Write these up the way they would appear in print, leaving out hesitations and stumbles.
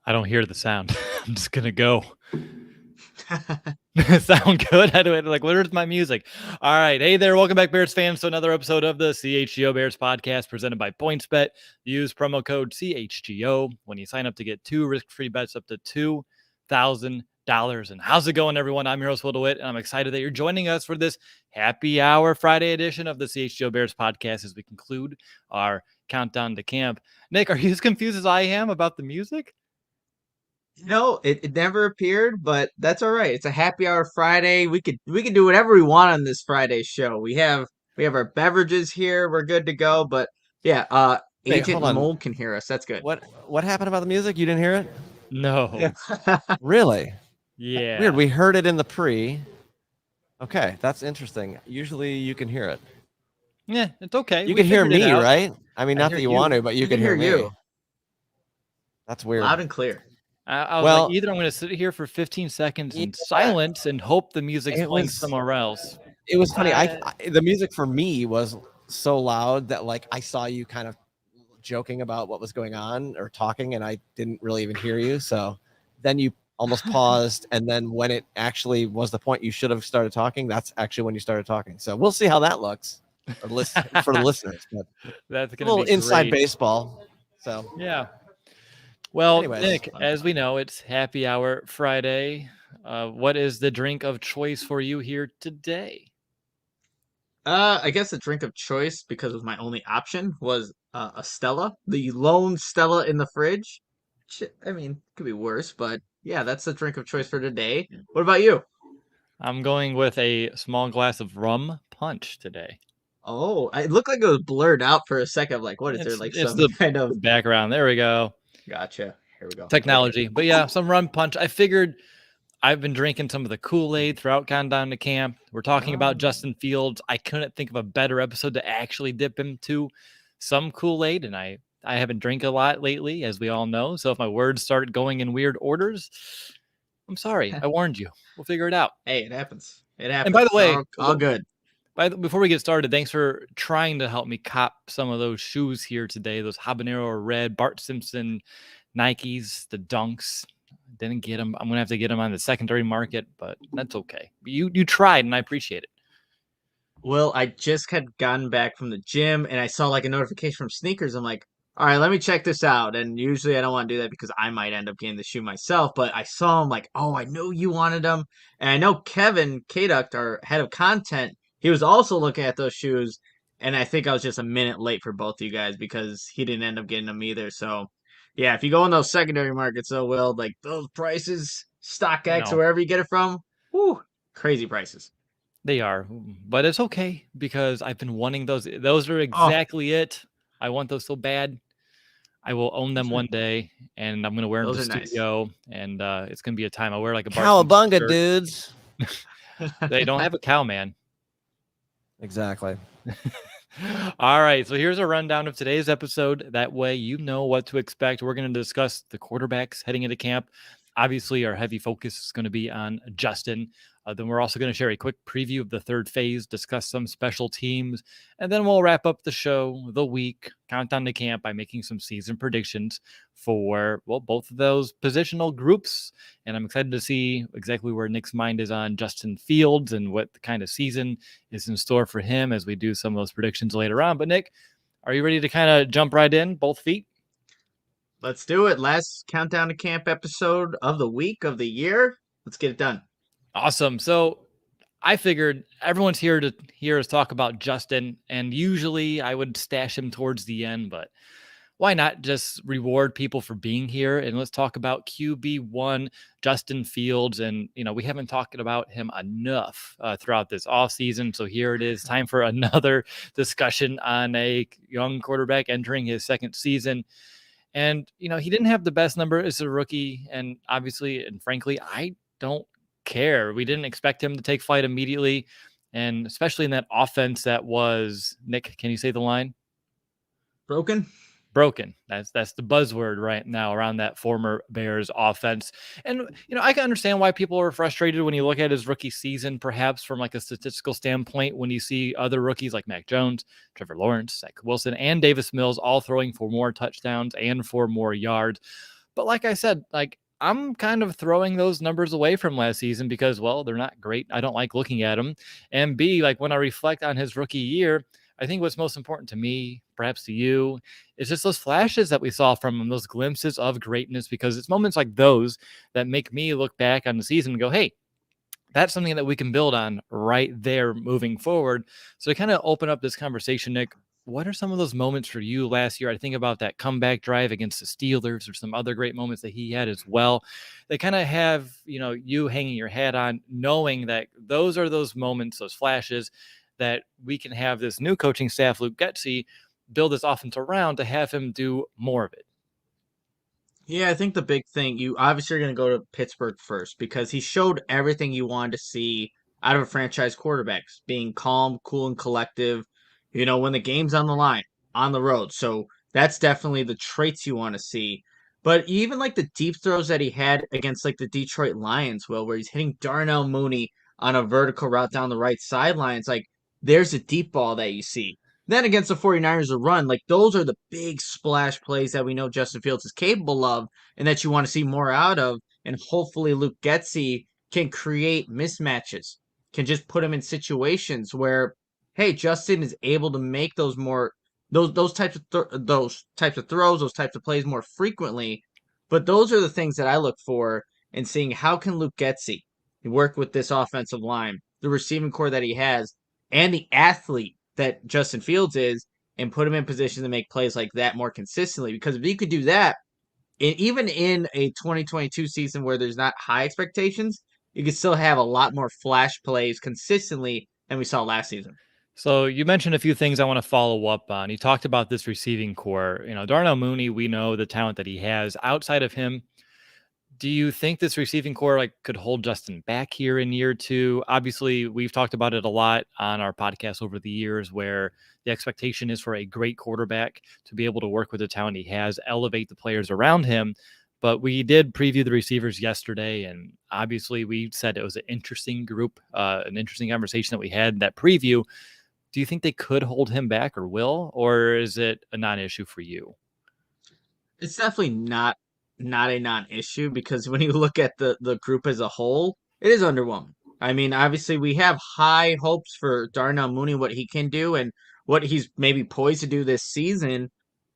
I don't hear the sound. I'm just gonna go. Sound good? How do I where's my music? All right. Hey there. Welcome back, Bears fans, to another episode of the CHGO Bears podcast presented by PointsBet. Use promo code CHGO when you sign up to get 2 risk-free bets up to $2,000. And how's it going, everyone? I'm your host, Will DeWitt, and I'm excited that you're joining us for this happy hour Friday edition of the CHGO Bears podcast as we conclude our countdown to camp. Nick, are you as confused as I am about the music? No, it never appeared, but that's all right. It's a happy hour Friday. We could do whatever we want on this Friday show. We have our beverages here. We're good to go. But yeah, Wait, Agent hold on. Mold can hear us. That's good. What happened about the music? You didn't hear it? No. Really? Yeah. Weird. We heard it in the pre. Okay, that's interesting. Usually you can hear it. Yeah, it's okay. You can hear me, right? I mean, not hear that you you. want to, but you can hear me. you. That's weird. Loud and clear. I was Well- like, either I'm going to sit here for 15 seconds in Yeah. silence and hope the music's It playing was- somewhere else. It was funny. The music for me was so loud that I saw you kind of joking about what was going on or talking, and I didn't really even hear you. So then you almost paused, and then when it actually was the point you should have started talking, that's actually when you started talking. So we'll see how that looks for the listeners. But That's a going little to be inside great. baseball. So Yeah. Well, Anyways. Nick, as we know, it's happy hour Friday. What is the drink of choice for you here today? I guess the drink of choice, because it was my only option, was a Stella, the lone Stella in the fridge. I mean, could be worse, but yeah, that's the drink of choice for today. What about you? I'm going with a small glass of rum punch today. Oh, it looked like it was blurred out for a second. Like, what is there? Like It's some the kind of background. There we go. Gotcha. Here we go. Technology. But yeah, some rum punch. I figured I've been drinking some of the Kool-Aid throughout countdown to camp. We're talking about Justin Fields. I couldn't think of a better episode to actually dip into some Kool-Aid, and I haven't drank a lot lately, as we all know. So if my words start going in weird orders, I'm sorry. I warned you. We'll figure it out. Hey, it happens. It happens. And by the way, all good. before we get started, thanks for trying to help me cop some of those shoes here today. Those habanero red Bart Simpson Nikes, the Dunks. Didn't get them. I'm gonna have to get them on the secondary market, but that's okay. You tried, and I appreciate it. Well, I just had gotten back from the gym and I saw like a notification from Sneakers. I'm like, all right, let me check this out. And usually I don't want to do that because I might end up getting the shoe myself. But I saw them like, oh, I know you wanted them. And I know Kevin Kaduct, our head of content, he was also looking at those shoes. And I think I was just a minute late for both of you guys because he didn't end up getting them either. So, yeah, if you go in those secondary markets, like those prices, StockX, No. or wherever you get it from, whoo, crazy prices. They are, but it's okay because I've been wanting those. Those are exactly it. I want those so bad. I will own them one day, and I'm gonna wear them to Those the are nice. studio, and it's gonna be a time. I wear like a Bart Simpson cowabunga, shirt. dudes. They don't have a cow, man. Exactly. All right, so here's a rundown of today's episode. That way you know what to expect. We're going to discuss the quarterbacks heading into camp. Obviously, our heavy focus is going to be on Justin. Then we're also going to share a quick preview of the third phase, discuss some special teams, and then we'll wrap up the show, the week, countdown to camp by making some season predictions for, well, both of those positional groups. And I'm excited to see exactly where Nick's mind is on Justin Fields and what kind of season is in store for him as we do some of those predictions later on. But Nick, are you ready to kind of jump right in, both feet? Let's do it. Last countdown to camp episode of the week of the year. Let's get it done. Awesome. So I figured everyone's here to hear us talk about Justin, and usually I would stash him towards the end, but why not just reward people for being here? And let's talk about QB1, Justin Fields. And, we haven't talked about him enough throughout this offseason. So here it is, time for another discussion on a young quarterback entering his second season. And, he didn't have the best number as a rookie. And obviously, and frankly, I don't care. We didn't expect him to take flight immediately. And especially in that offense that was, Nick, can you say the line? Broken? Broken. That's the buzzword right now around that former Bears offense. And I can understand why people are frustrated when you look at his rookie season, perhaps from like a statistical standpoint, when you see other rookies like Mac Jones, Trevor Lawrence, Zach Wilson, and Davis Mills all throwing for more touchdowns and for more yards. But like I said, like I'm kind of throwing those numbers away from last season because, well, they're not great. I don't like looking at them. And B, like when I reflect on his rookie year, I think what's most important to me, perhaps to you, is just those flashes that we saw from him, those glimpses of greatness, because it's moments like those that make me look back on the season and go, hey, that's something that we can build on right there moving forward. So to kind of open up this conversation, Nick, what are some of those moments for you last year? I think about that comeback drive against the Steelers or some other great moments that he had as well. They kind of have, you hanging your hat on, knowing that those are those moments, those flashes that we can have this new coaching staff, Luke Getsy, build this offense around to have him do more of it. Yeah, I think the big thing, you obviously are going to go to Pittsburgh first because he showed everything you wanted to see out of a franchise quarterback, being calm, cool, and collective, when the game's on the line, on the road. So that's definitely the traits you want to see. But even like the deep throws that he had against like the Detroit Lions, where he's hitting Darnell Mooney on a vertical route down the right sideline, it's like there's a deep ball that you see. Then against the 49ers, a run, like those are the big splash plays that we know Justin Fields is capable of and that you want to see more out of. And hopefully Luke Getsy can create mismatches, can just put him in situations where, hey, Justin is able to make those more those types of those types of throws, those types of plays more frequently. But those are the things that I look for in seeing how can Luke Getsy work with this offensive line, the receiving core that he has, and the athlete that Justin Fields is, and put him in position to make plays like that more consistently. Because if he could do that, and even in a 2022 season where there's not high expectations, you can still have a lot more flash plays consistently than we saw last season. So you mentioned a few things I want to follow up on. You talked about this receiving core. Darnell Mooney, we know the talent that he has. Outside of him, do you think this receiving core could hold Justin back here in year two? Obviously, we've talked about it a lot on our podcast over the years where the expectation is for a great quarterback to be able to work with the talent he has, elevate the players around him. But we did preview the receivers yesterday, and obviously we said it was an interesting group, an interesting conversation that we had in that preview. Do you think they could hold him back or will, or is it a non-issue for you? It's definitely not a non-issue because when you look at the group as a whole, it is underwhelming. I mean, obviously we have high hopes for Darnell Mooney, what he can do and what he's maybe poised to do this season,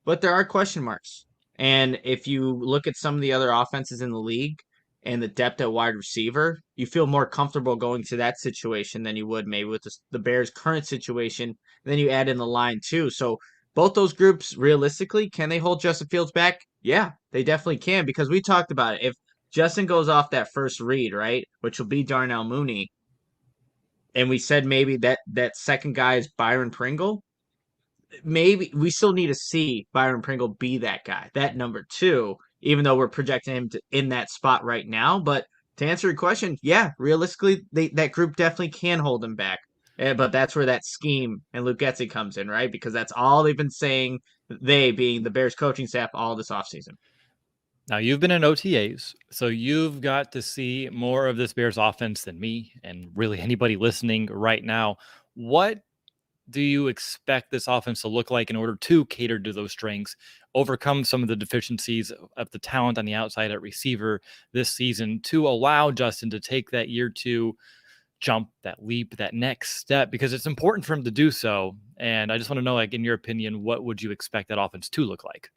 but there are question marks. And if you look at some of the other offenses in the league and the depth at wide receiver, you feel more comfortable going to that situation than you would maybe with the Bears' current situation. And then you add in the line too. So both those groups, realistically, can they hold Justin Fields back? Yeah, they definitely can because we talked about it. If Justin goes off that first read, right, which will be Darnell Mooney, and we said maybe that second guy is Byron Pringle, maybe we still need to see Byron Pringle be that guy, that number two, even though we're projecting him in that spot right now. But to answer your question, yeah, realistically, that group definitely can hold him back. But that's where that scheme and Luke Getsy comes in, right? Because that's all they've been saying, they being the Bears coaching staff, all this offseason. Now, you've been in OTAs, so you've got to see more of this Bears offense than me and really anybody listening right now. What do you expect this offense to look like in order to cater to those strengths, overcome some of the deficiencies of the talent on the outside at receiver this season to allow Justin to take that year two jump, that leap, that next step? Because it's important for him to do so. And I just want to know, in your opinion, what would you expect that offense to look like?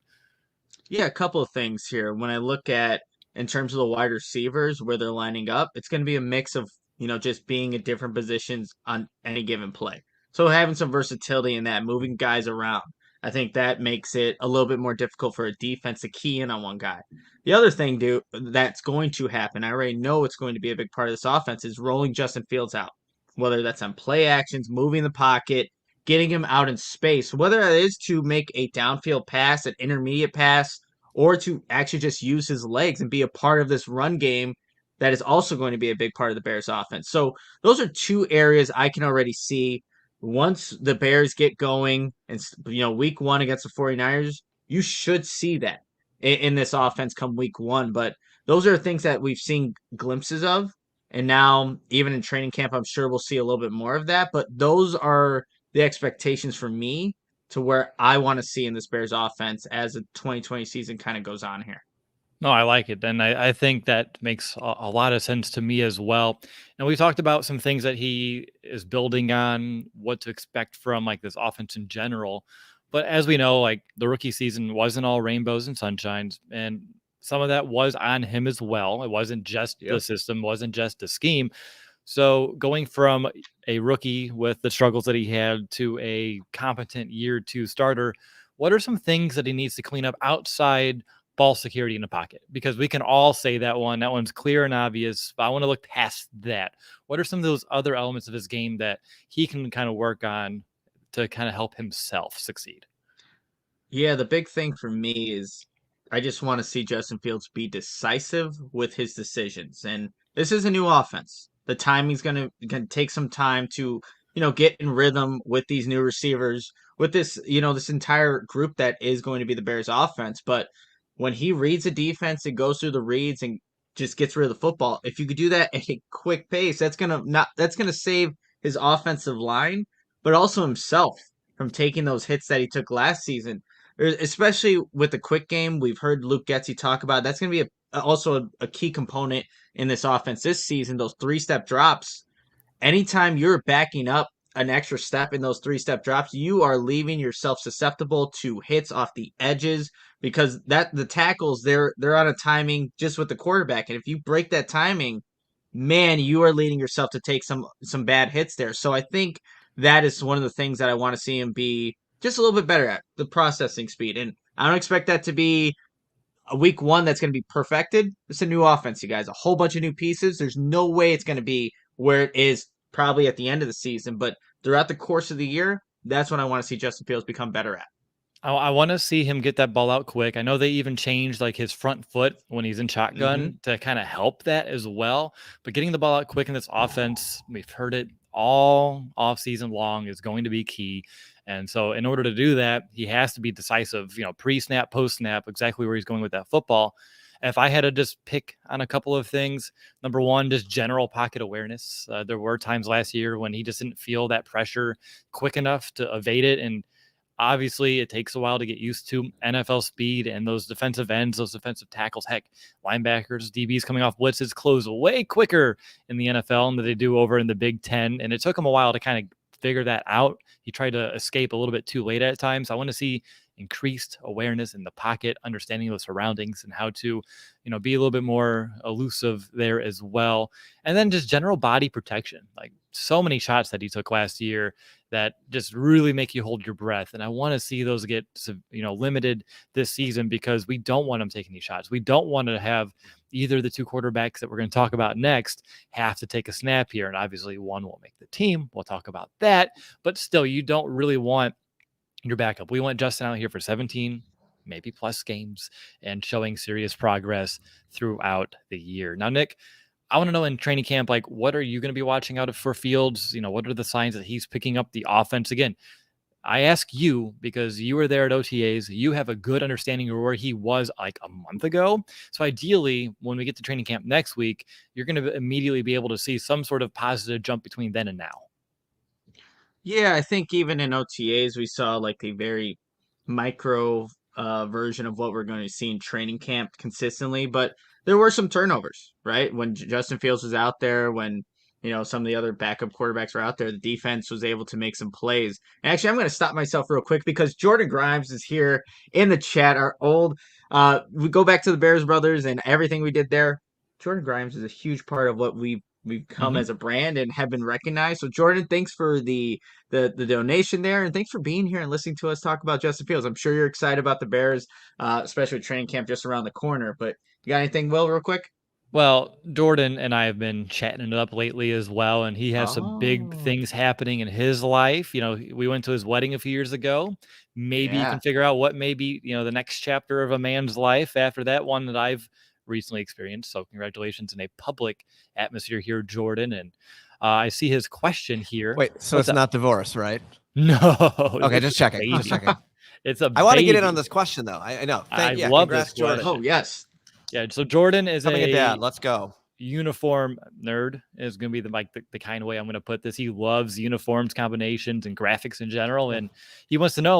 Yeah, a couple of things here. When I look at in terms of the wide receivers where they're lining up, it's going to be a mix of, just being at different positions on any given play. So having some versatility in that, moving guys around. I think that makes it a little bit more difficult for a defense to key in on one guy. The other thing, dude, that's going to happen, I already know it's going to be a big part of this offense, is rolling Justin Fields out. Whether that's on play actions, moving the pocket, getting him out in space, whether that is to make a downfield pass, an intermediate pass, or to actually just use his legs and be a part of this run game that is also going to be a big part of the Bears offense. So those are two areas I can already see once the Bears get going and week 1 against the 49ers, you should see that in this offense come week 1, but those are things that we've seen glimpses of, and now even in training camp I'm sure we'll see a little bit more of that, but those are the expectations for me to where I want to see in this Bears offense as the 2020 season kind of goes on here. No, I like it. And I think that makes a lot of sense to me as well. And we talked about some things that he is building on, what to expect from like this offense in general. But as we know, like the rookie season wasn't all rainbows and sunshines. And some of that was on him as well. It wasn't just the Yep. system, wasn't just the scheme. So going from a rookie with the struggles that he had to a competent year 2 starter, what are some things that he needs to clean up outside ball security in the pocket? Because we can all say that one's clear and obvious, but I want to look past that. What are some of those other elements of his game that he can kind of work on to kind of help himself succeed? Yeah, the big thing for me is I just want to see Justin Fields be decisive with his decisions. And this is a new offense. The timing's gonna take some time to, get in rhythm with these new receivers, with this entire group that is going to be the Bears offense. But when he reads a defense and goes through the reads and just gets rid of the football, if you could do that at a quick pace, that's gonna save his offensive line, but also himself from taking those hits that he took last season, especially with the quick game. We've heard Luke Getzey talk about that's going to be also a key component in this offense this season. Those 3-step drops. Anytime you're backing up an extra step in those 3-step drops, you are leaving yourself susceptible to hits off the edges because that the tackles they're on a timing just with the quarterback, and if you break that timing, man, you are leading yourself to take some bad hits there. So I think that is one of the things that I want to see him be just a little bit better at, the processing speed. And I don't expect that to be a week 1 that's going to be perfected. It's a new offense, you guys, a whole bunch of new pieces. There's no way it's going to be where it is probably at the end of the season, but throughout the course of the year, that's when I want to see Justin Fields become better at. I want to see him get that ball out quick. I know they even changed like his front foot when he's in Mm-hmm. shotgun to kind of help that as well. But getting the ball out quick in this offense, we've heard it all off season long, is going to be key. And so, in order to do that, he has to be decisive, pre snap, post snap, exactly where he's going with that football. If I had to just pick on a couple of things, number one, just general pocket awareness. There were times last year when he just didn't feel that pressure quick enough to evade it. And obviously, it takes a while to get used to NFL speed and those defensive ends, those defensive tackles. Heck, linebackers, DBs coming off blitzes close way quicker in the NFL than they do over in the Big Ten. And it took him a while to kind of figure that out. He tried to escape a little bit too late at times. I want to see increased awareness in the pocket, understanding of the surroundings and how to, be a little bit more elusive there as well. And then just general body protection, like so many shots that he took last year that just really make you hold your breath. And I want to see those get, limited this season because we don't want him taking these shots. We don't want to have either the 2 quarterbacks that we're going to talk about next have to take a snap here. And obviously one won't make the team. We'll talk about that. But still, you don't really want your backup. We want Justin out here for 17, maybe plus games and showing serious progress throughout the year. Now, Nick, I want to know in training camp, like, what are you going to be watching out for Fields? What are the signs that he's picking up the offense? Again, I ask you because you were there at OTAs. You have a good understanding of where he was like a month ago. So ideally, when we get to training camp next week, you're going to immediately be able to see some sort of positive jump between then and now. Yeah, I think even in OTAs, we saw like a very micro version of what we're going to see in training camp consistently. But there were some turnovers, right? When Justin Fields was out there, when some of the other backup quarterbacks were out there, the defense was able to make some plays. And actually, I'm going to stop myself real quick because Jordan Grimes is here in the chat. Our old, we go back to the Bears brothers and everything we did there. Jordan Grimes is a huge part of what we've we've come as a brand and have been recognized. So Jordan, thanks for the donation there, and thanks for being here and listening to us talk about Justin Fields. I'm sure you're excited about the Bears, especially with training camp just around the corner. But you got anything, Will, real quick? Well, Jordan and I have been chatting it up lately as well, and he has some big Oh, things happening in his life. We went to his wedding a few years ago. Maybe you yeah, can figure out what may be, the next chapter of a man's life after that one that I've recently experienced. So congratulations in a public atmosphere here, Jordan. And I see his question here. Wait, so What's it's up? not divorce, right? No, Okay, it's just a checking. Just baby. checking. It's a I want to get in on baby. this question though. I know. I Yeah, love this congrats, Jordan. question. oh yes, Yeah, so Jordan is Becoming a a dad. Let's go. uniform nerd is going to be the kind of way I'm going to put this. He loves uniforms, combinations, and graphics in general, and he wants to know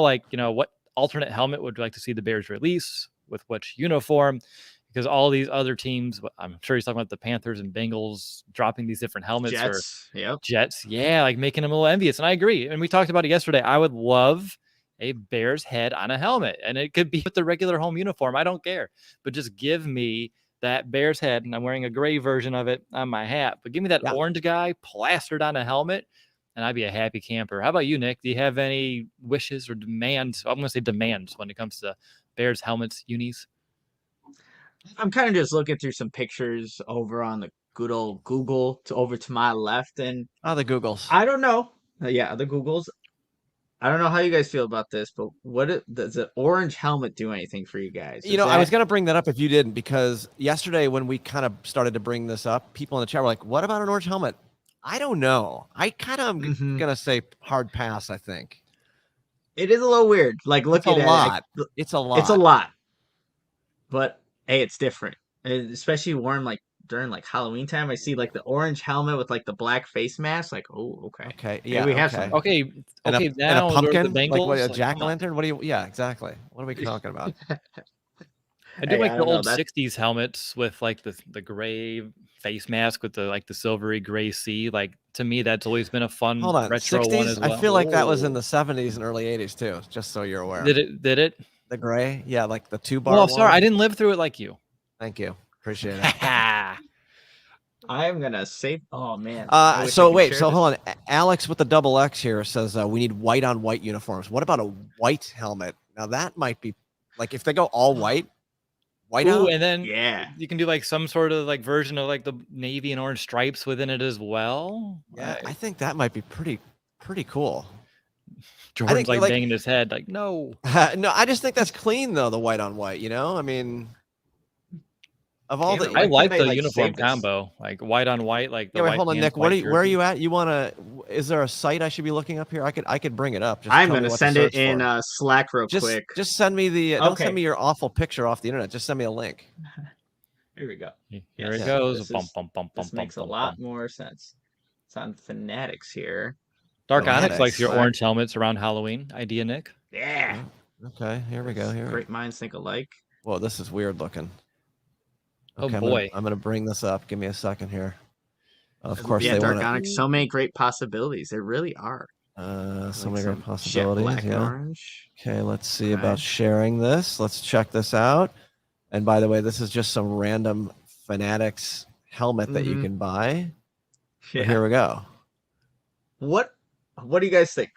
what alternate helmet would you like to see the Bears release with which uniform, because all these other teams, I'm sure he's talking about the Panthers and Bengals dropping these different helmets for Jets. Yep. Jets, yeah, like making them a little envious, and I agree. And we talked about it yesterday. I would love a Bears head on a helmet, and it could be with the regular home uniform. I don't care, but just give me that Bears head, and I'm wearing a gray version of it on my hat. But give me that orange guy plastered on a helmet, and I'd be a happy camper. How about you, Nick? Do you have any wishes or demands? I'm going to say demands when it comes to Bears helmets, unis. I'm kind of just looking through some pictures over on the good old Google over to my left, and Oh, the Googles. I don't know. Yeah, the Googles. I don't know how you guys feel about this, but does the orange helmet do anything for you guys? I was going to bring that up if you didn't, because yesterday when we kind of started to bring this up, people in the chat were like, what about an orange helmet? I don't know. I kind of am going to say hard pass, I think. It is a little weird. Like, looking at it. It's a lot. It's a lot. But, hey, it's different. And especially worn, like, during, like, Halloween time. I see, like, the orange helmet with, like, the black face mask. Like, oh, okay. Okay, Maybe yeah, we have okay. some. Okay, And okay. a Now pumpkin, the like what, a Bengals, jack-o'-lantern? What do you? Yeah, exactly. What are we talking about? I do Hey, like I the don't know. old '60s helmets with like the gray face mask with the silvery gray C. Like, to me, that's always been a fun Hold on, retro one 60s? as I well. feel like that was in Oh. the 70s and early 80s too, just so you're aware. Did it? The gray? Yeah, like the 2-bar Well, one. sorry, I didn't live through it like you. Thank you. Appreciate it. I'm going to save. Oh, man. I wish I So could wait, share so this. hold on. Alex with the double X here says we need white on white uniforms. What about a white helmet? Now that might be like if they go all white Ooh, out. and then Yeah. you can do like some sort of like version of like the navy and orange stripes within it as well. Yeah, I think that might be pretty cool. Jordan's like banging his head, like, no. No, I just think that's clean though, the white on white. I mean, of all the, I like they, the like, uniform save this? combo, like white on white, like the yeah. Wait, white hold on, pants, Nick. white Where are jersey. you at? You want to? Is there a site I should be looking up here? I could bring it up. Just I'm tell going me to what send it search in for. Slack real quick. Just send me the. Don't Okay. send me your awful picture off the internet. Just send me a link. Here we go. Here it goes. This makes a lot more sense. It's on Fanatics here. Dark Onyx Fanatics. likes your orange helmets around Halloween. Idea, Nick. Yeah. Okay, here we go. Great minds think alike. Whoa, this is weird looking. Okay, Oh boy. I'm gonna bring this up. Give me a second here. Of course, Yeah, they Dark want Onyx. So many great possibilities. There really are. so Like many some great possibilities. Jet black and Yeah. orange. Okay, let's see Okay. about sharing this. Let's check this out. And by the way, this is just some random Fanatics helmet that you can buy. Yeah. Here we go. What do you guys think?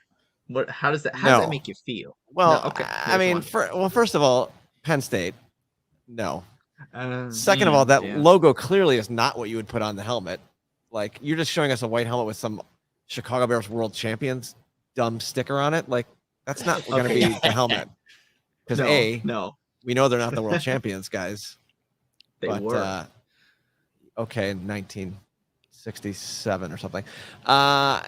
How does that make you feel? Well, No, okay. I mean, first of all, Penn State. No. one. Second of all, that logo clearly is not what you would put on the helmet. Like, you're just showing us a white helmet with some Chicago Bears world champions dumb sticker on it. Like, that's not going to be the helmet. Because no, we know they're not the world champions, guys. they were. Okay, 1967 or something. I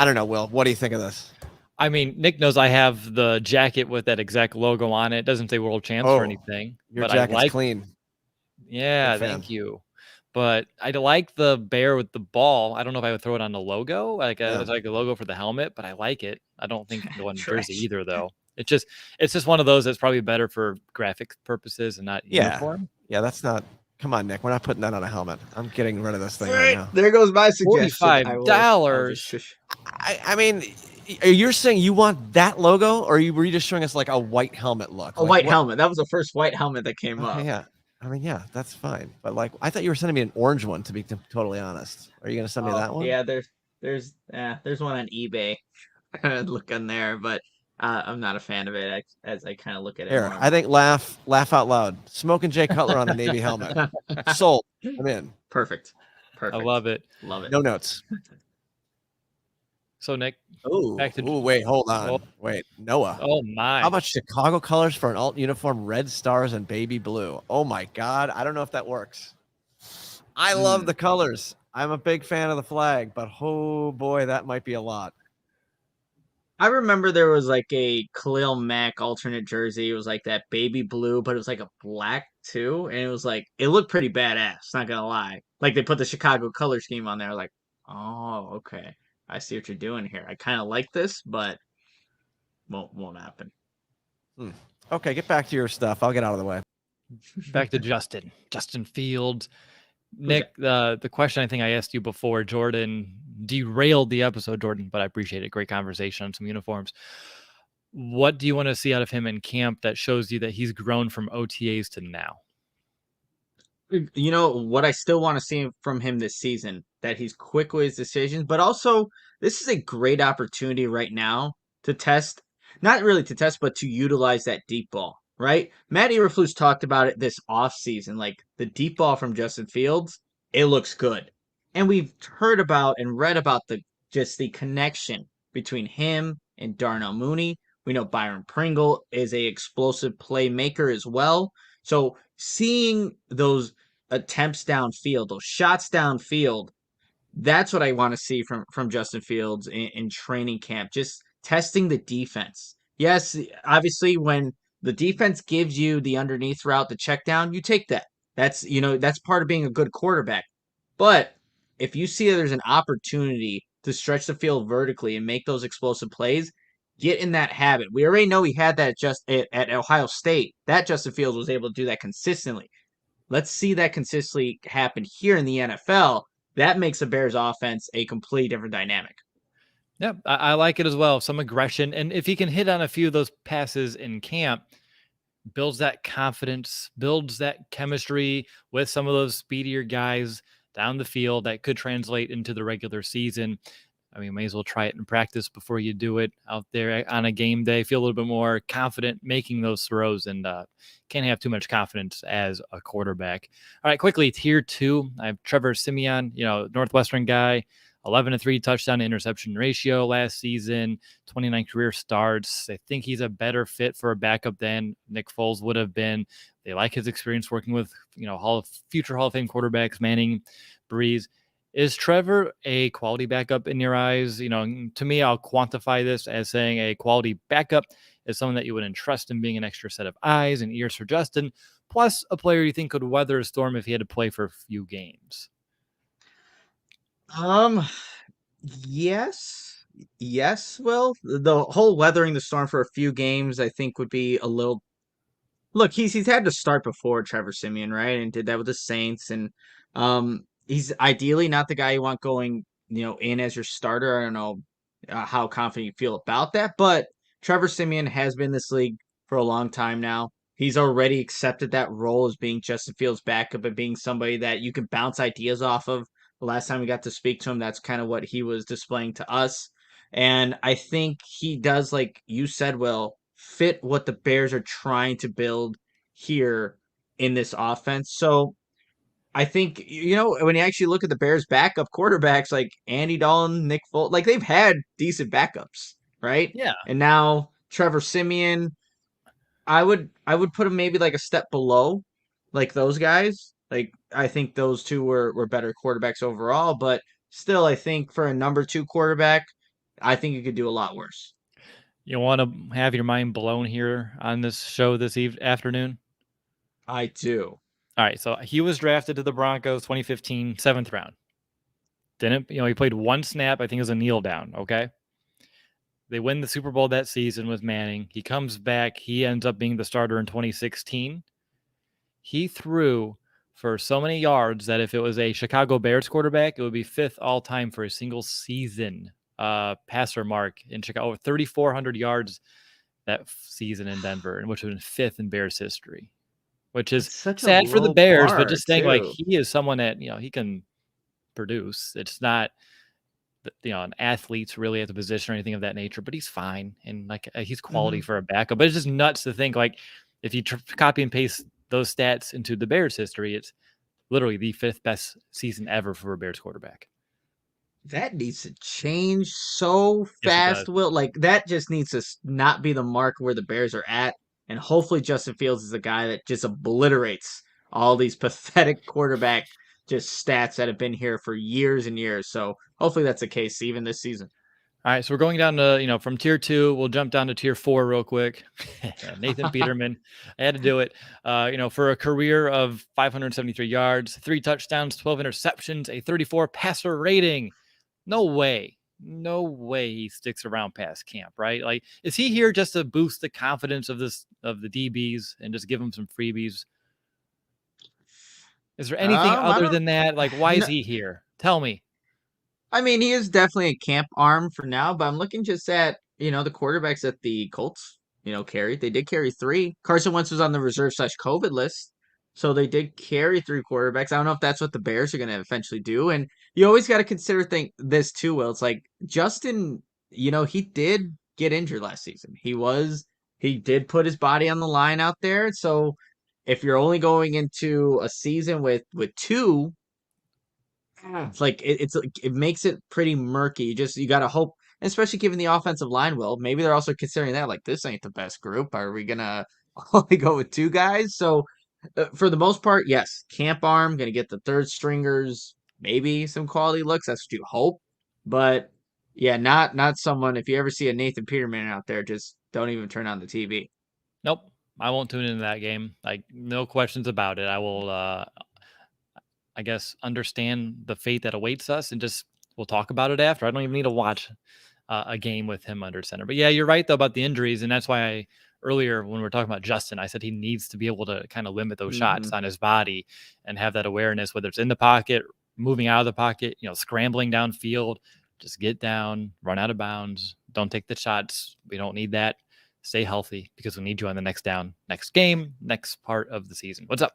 don't know, Will. What do you think of this? I mean, Nick knows I have the jacket with that exact logo on it. It doesn't say world champs or anything. Your but jacket's I like clean. Yeah, thank you. But I like the bear with the ball. I don't know if I would throw it on the logo, it's like a logo for the helmet, but I like it. I don't think it can go on jersey either, though. It's just one of those that's probably better for graphic purposes and not uniform. Yeah, that's not. Come on, Nick. We're not putting that on a helmet. I'm getting rid of this thing right now. There goes my suggestion. $45. I mean, you're saying you want that logo, or were you just showing us like a white helmet look? A white helmet. That was the first white helmet that came up. Yeah. I mean, yeah, that's fine. But like, I thought you were sending me an orange one. To be totally honest, are you gonna send me that one? Yeah, there's one on eBay. Look on there, but I'm not a fan of it as I kind of look at it Here, more and I more. think laugh out loud. Smoking Jay Cutler on a navy helmet. Sold. I'm in. Perfect. I Perfect. love it. Love it. No notes. So Nick, Oh, back to wait, hold oh, on. Wait, Noah. oh How my. about Chicago colors for an alt uniform, red stars and baby blue? Oh my God. I don't know if that works. I love the colors. I'm a big fan of the flag, but oh boy, that might be a lot. I remember there was like a Khalil Mack alternate jersey. It was like that baby blue, but it was like a black too, and it was like it looked pretty badass. Not gonna lie, like they put the Chicago color scheme on there. Like, oh, okay, I see what you're doing here. I kind of like this, but won't happen. Hmm. Okay, get back to your stuff. I'll get out of the way. Back to Justin Fields. Who's Nick, the question I think I asked you before, Jordan derailed the episode, Jordan, but I appreciate it. Great conversation on some uniforms. What do you want to see out of him in camp that shows you that he's grown from OTAs to now? You know what I still want to see from him this season, that he's quick with his decisions, but also this is a great opportunity right now to test, not really to test, but to utilize that deep ball, right? Matt Eberflus talked about it this offseason, like the deep ball from Justin Fields, it looks good. And we've heard about and read about the connection between him and Darnell Mooney. We know Byron Pringle is a explosive playmaker as well. So seeing those attempts downfield, those shots downfield, that's what I want to see from Justin Fields in training camp. Just testing the defense. Yes, obviously when the defense gives you the underneath route, the check down, you take that. That's part of being a good quarterback. But if you see there's an opportunity to stretch the field vertically and make those explosive plays, get in that habit. We already know he had that just at Ohio State. That Justin Fields was able to do that consistently. Let's see that consistently happen here in the NFL. That makes the Bears offense a completely different dynamic. Yeah, I like it as well. Some aggression. And if he can hit on a few of those passes in camp, builds that confidence, builds that chemistry with some of those speedier guys down the field that could translate into the regular season. I mean, may as well try it in practice before you do it out there on a game day. Feel a little bit more confident making those throws, and can't have too much confidence as a quarterback. All right, quickly, tier 2. I have Trevor Siemian, Northwestern guy, 11-3 touchdown to interception ratio last season, 29 career starts. I think he's a better fit for a backup than Nick Foles would have been. They like his experience working with, future Hall of Fame quarterbacks, Manning, Breeze. Is Trevor a quality backup in your eyes? To me, I'll quantify this as saying a quality backup is someone that you would entrust in being an extra set of eyes and ears for Justin, plus a player you think could weather a storm if he had to play for a few games. Um, yes, yes. Well, the whole weathering the storm for a few games, I think, would be a little. Look, he's had to start before Trevor Siemian, right? And did that with the Saints, and he's ideally not the guy you want going, in as your starter. I don't know how confident you feel about that, but Trevor Siemian has been in this league for a long time now. He's already accepted that role as being Justin Fields' backup and being somebody that you can bounce ideas off of. The last time we got to speak to him, that's kind of what he was displaying to us. And I think he does, like you said, Will, fit what the Bears are trying to build here in this offense. So I think, when you actually look at the Bears' backup quarterbacks, like Andy Dalton, Nick Foles, like they've had decent backups, right? Yeah. And now Trevor Siemian, I would put him maybe like a step below, like those guys. Like I think those two were better quarterbacks overall, but still, I think for a number 2 quarterback, I think you could do a lot worse. You want to have your mind blown here on this show this afternoon? I do. All right, so he was drafted to the Broncos 2015, 7th round. Didn't, he played one snap. I think it was a kneel down, okay? They win the Super Bowl that season with Manning. He comes back. He ends up being the starter in 2016. He threw for so many yards that if it was a Chicago Bears quarterback, it would be 5th all-time for a single season passer mark in Chicago. 3,400 yards that season in Denver, and which would have been 5th in Bears history. which is It's such a sad for the low Bears, but bar just saying like too. he is someone that, he can produce. It's not, an athlete's really at the position or anything of that nature, but he's fine. And like he's quality Mhm. for a backup, but it's just nuts to think like if you copy and paste those stats into the Bears history, it's literally the 5th best season ever for a Bears quarterback. That needs to change so Yes, it does. fast, Will. Like that just needs to not be the mark where the Bears are at. And hopefully Justin Fields is the guy that just obliterates all these pathetic quarterback just stats that have been here for years and years. So hopefully that's the case even this season. All right, so we're going down to, from tier 2, we'll jump down to tier 4 real quick. Nathan Peterman, I had to do it. For a career of 573 yards, 3 touchdowns, 12 interceptions, a 34 passer rating. No way. No way he sticks around past camp, right? Like, is he here just to boost the confidence of the DBs and just give them some freebies? Is there anything I other don't than that? Like, why is no, he here? Tell me. I mean, he is definitely a camp arm for now, but I'm looking just at, the quarterbacks that the Colts, carried. They did carry three. Carson Wentz was on the reserve/COVID list. So they did carry three quarterbacks. I don't know if that's what the Bears are going to eventually do. And you always got to consider this too, Will. It's like Justin, he did get injured last season. He did put his body on the line out there. So if you're only going into a season with two, it's like it makes it pretty murky. You got to hope, especially given the offensive line. Will maybe they're also considering that like this ain't the best group. Are we gonna only go with two guys? So for the most part, yes, camp arm gonna get the third stringers, maybe some quality looks. That's what you hope, but yeah, not someone. If you ever see a Nathan Peterman out there, just don't even turn on the TV. Nope. I won't tune into that game. Like, no questions about it. I will I guess, understand the fate that awaits us and just we'll talk about it after. I don't even need to watch a game with him under center. But yeah, you're right though about the injuries, and that's why earlier when we were talking about Justin, I said he needs to be able to kind of limit those shots Hmm. on his body and have that awareness, whether it's in the pocket, moving out of the pocket, scrambling downfield. Just get down, run out of bounds. Don't take the shots. We don't need that. Stay healthy because we need you on the next down, next game, next part of the season. What's up?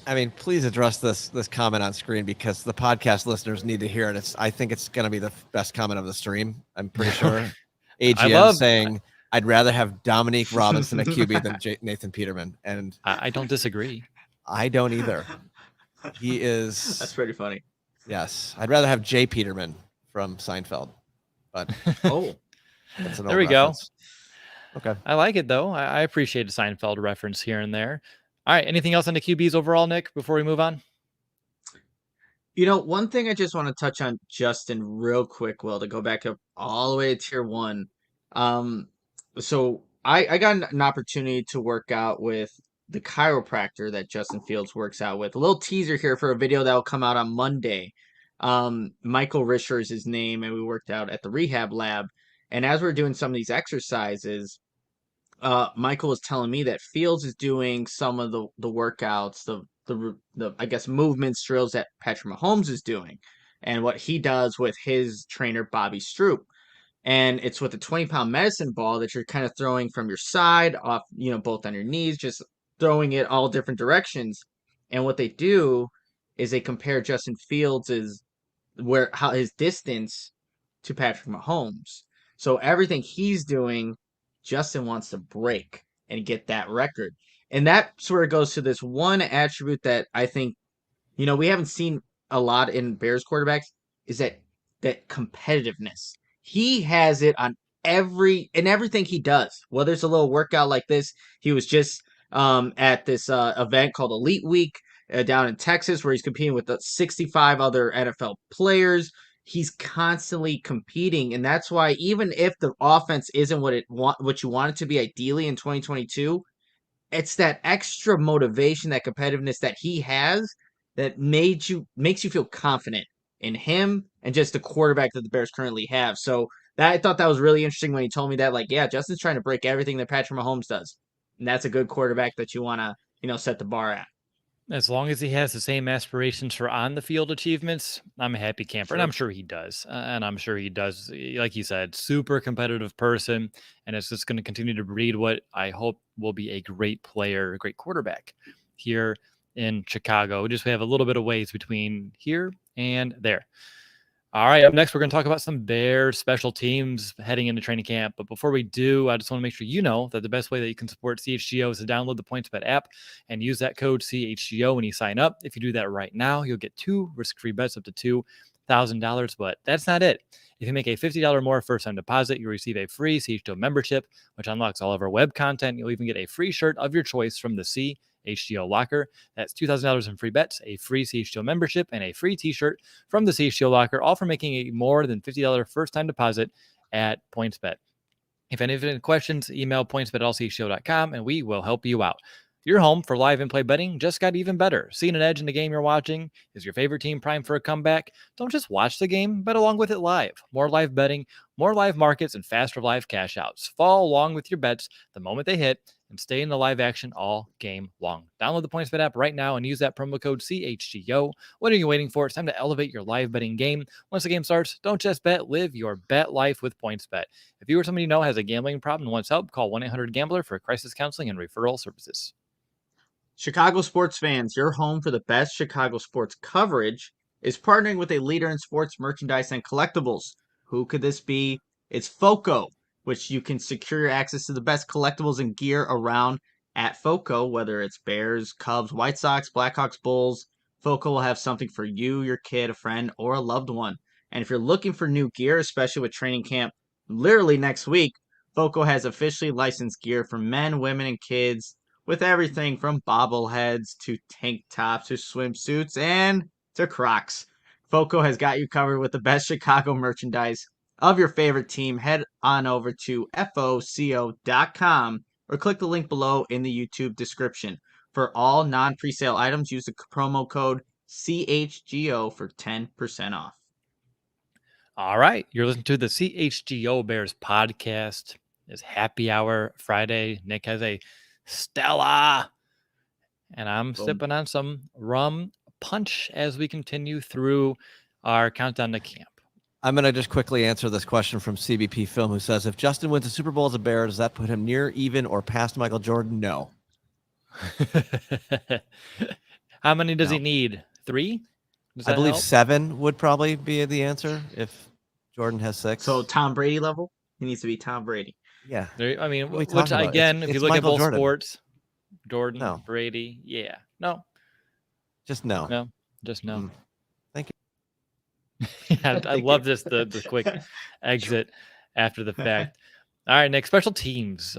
I mean, please address this comment on screen because the podcast listeners need to hear it. I think it's going to be the best comment of the stream. I'm pretty sure. I AGM love. saying I'd rather have Dominique Robinson at QB than Nathan Peterman, and I don't disagree. I don't either. He That's is. pretty funny. Yes, I'd rather have Jay Peterman from Seinfeld, but Oh, that's an There old we go. reference. Okay. I like it though. I appreciate a Seinfeld reference here and there. All right. Anything else on the QBs overall, Nick, before we move on? one thing I just want to touch on Justin real quick, Will, to go back up all the way to tier one. Um, so I got an opportunity to work out with the chiropractor that Justin Fields works out with. A little teaser here for a video that will come out on Monday. Michael Risher is his name, and we worked out at the rehab lab. And as we're doing some of these exercises, Michael was telling me that Fields is doing some of the workouts, the I guess movements drills that Patrick Mahomes is doing, and what he does with his trainer Bobby Stroop, and it's with a 20-pound medicine ball that you're kind of throwing from your side off, both on your knees, just throwing it all different directions. And what they do is they compare Justin Fields' how his distance to Patrick Mahomes. So everything he's doing, Justin wants to break and get that record. And that's where it goes to this one attribute that I think, we haven't seen a lot in Bears quarterbacks is that competitiveness. He has it on everything he does. Whether it's a little workout like this, he was just at this event called Elite Week down in Texas, where he's competing with the 65 other NFL players. He's constantly competing, and that's why even if the offense isn't what you want it to be ideally in 2022, it's that extra motivation, that competitiveness that he has that makes you feel confident in him and just the quarterback that the Bears currently have. So I thought that was really interesting when he told me that, like, yeah, Justin's trying to break everything that Patrick Mahomes does. And that's a good quarterback that you want to, set the bar at. As long as he has the same aspirations for on the field achievements, I'm a happy camper, and I'm Sure. sure he does. And I'm sure he does. Like you said, super competitive person, and it's just going to continue to breed what I hope will be a great player, a great quarterback. here in Chicago. We have a little bit of ways between here and there. All right, up next, we're going to talk about some Bears special teams heading into training camp. But before we do, I just want to make sure you know that the best way that you can support CHGO is to download the PointsBet app and use that code CHGO when you sign up. If you do that right now, you'll get 2 risk-free bets up to $2,000. But that's not it. If you make a $50 more first-time deposit, you'll receive a free CHGO membership, which unlocks all of our web content. You'll even get a free shirt of your choice from the CHGO locker. That's $2,000 in free bets, a free CHGO membership, and a free t-shirt from the CHGO locker, all for making a more than $50 first-time deposit at PointsBet. If any of you have any questions, email pointsbet@allchgo.com and we will help you out. Your home for live in-play betting just got even better. Seeing an edge in the game you're watching? Is your favorite team primed for a comeback? Don't just watch the game, bet along with it live. More live betting, more live markets, and faster live cash outs. Follow along with your bets the moment they hit and stay in the live action all game long. Download the PointsBet app right now and use that promo code CHGO. What are you waiting for? It's time to elevate your live betting game. Once the game starts, don't just bet, live your bet life with PointsBet. If you or somebody you know has a gambling problem and wants help, call 1-800-GAMBLER for crisis counseling and referral services. Chicago sports fans, your home for the best Chicago sports coverage, is partnering with a leader in sports merchandise and collectibles. Who could this be? It's FOCO, which you can secure access to the best collectibles and gear around at FOCO, whether it's Bears, Cubs, White Sox, Blackhawks, Bulls. FOCO will have something for you, your kid, a friend, or a loved one. And if you're looking for new gear, especially with training camp literally next week, FOCO has officially licensed gear for men, women, and kids with everything from bobbleheads to tank tops to swimsuits and to Crocs. FOCO has got you covered with the best Chicago merchandise of your favorite team. Head on over to FOCO.com or click the link below in the YouTube description. For all non-presale items, use the promo code CHGO for 10% off. All right. You're listening to the CHGO Bears podcast. It's happy hour Friday. Nick has a Stella, and I'm sipping on some rum punch as we continue through our countdown to camp. I'm going to just quickly answer this question from CBP Film, who says, if Justin wins the Super Bowl as a Bear, does that put him near, even, or past Michael Jordan? No. How many does he need? 3? I believe 7 would probably be the answer if Jordan has 6. So Tom Brady level? He needs to be Tom Brady. Yeah. I mean, which again, if you look Michael at both Jordan. sports, Jordan, No. Brady, yeah. No. Just no. No. Just no. Thank you. I love this, the quick exit after the fact. All right, Nick, special teams.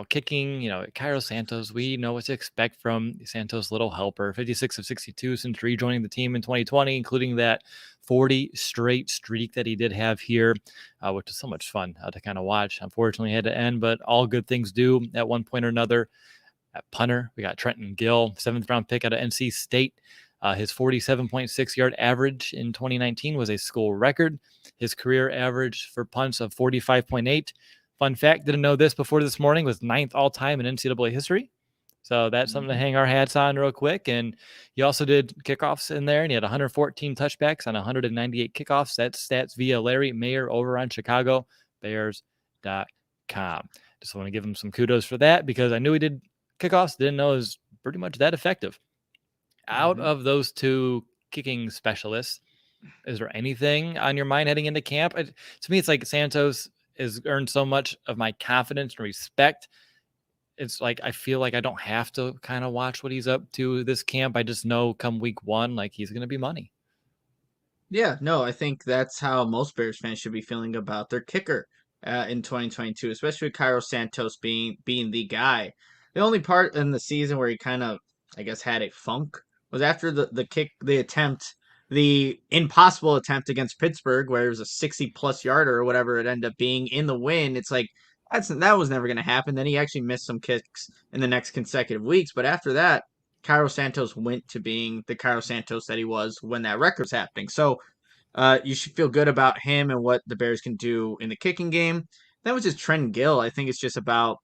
Kicking, Cairo Santos, we know what to expect from Santos' little helper. 56 of 62 since rejoining the team in 2020, including that 40 straight streak that he did have here, which is so much fun to kind of watch. Unfortunately, it had to end, but all good things do at one point or another. At punter, we got Trenton Gill, 7th round pick out of NC State. His 47.6 yard average in 2019 was a school record. His career average for punts of 45.8. Fun fact, didn't know this before this morning, was 9th all time in NCAA history. So that's something to hang our hats on real quick. And he also did kickoffs in there, and he had 114 touchbacks on 198 kickoffs. That's stats via Larry Mayer over on ChicagoBears.com. Just want to give him some kudos for that because I knew he did kickoffs, didn't know it was pretty much that effective. Out of those 2 kicking specialists, is there anything on your mind heading into camp? To me, it's like Santos has earned so much of my confidence and respect. It's like I feel like I don't have to kind of watch what he's up to this camp. I just know come week 1, like he's going to be money. Yeah, no, I think that's how most Bears fans should be feeling about their kicker in 2022, especially with Cairo Santos being the guy. The only part in the season where he kind of, I guess, had a funk was after the impossible attempt against Pittsburgh, where it was a 60-plus yarder or whatever it ended up being in the win. It's like that was never going to happen. Then he actually missed some kicks in the next consecutive weeks, but after that, Cairo Santos went to being the Cairo Santos that he was when that record was happening. So you should feel good about him and what the Bears can do in the kicking game. That was just Trent Gill. I think it's just about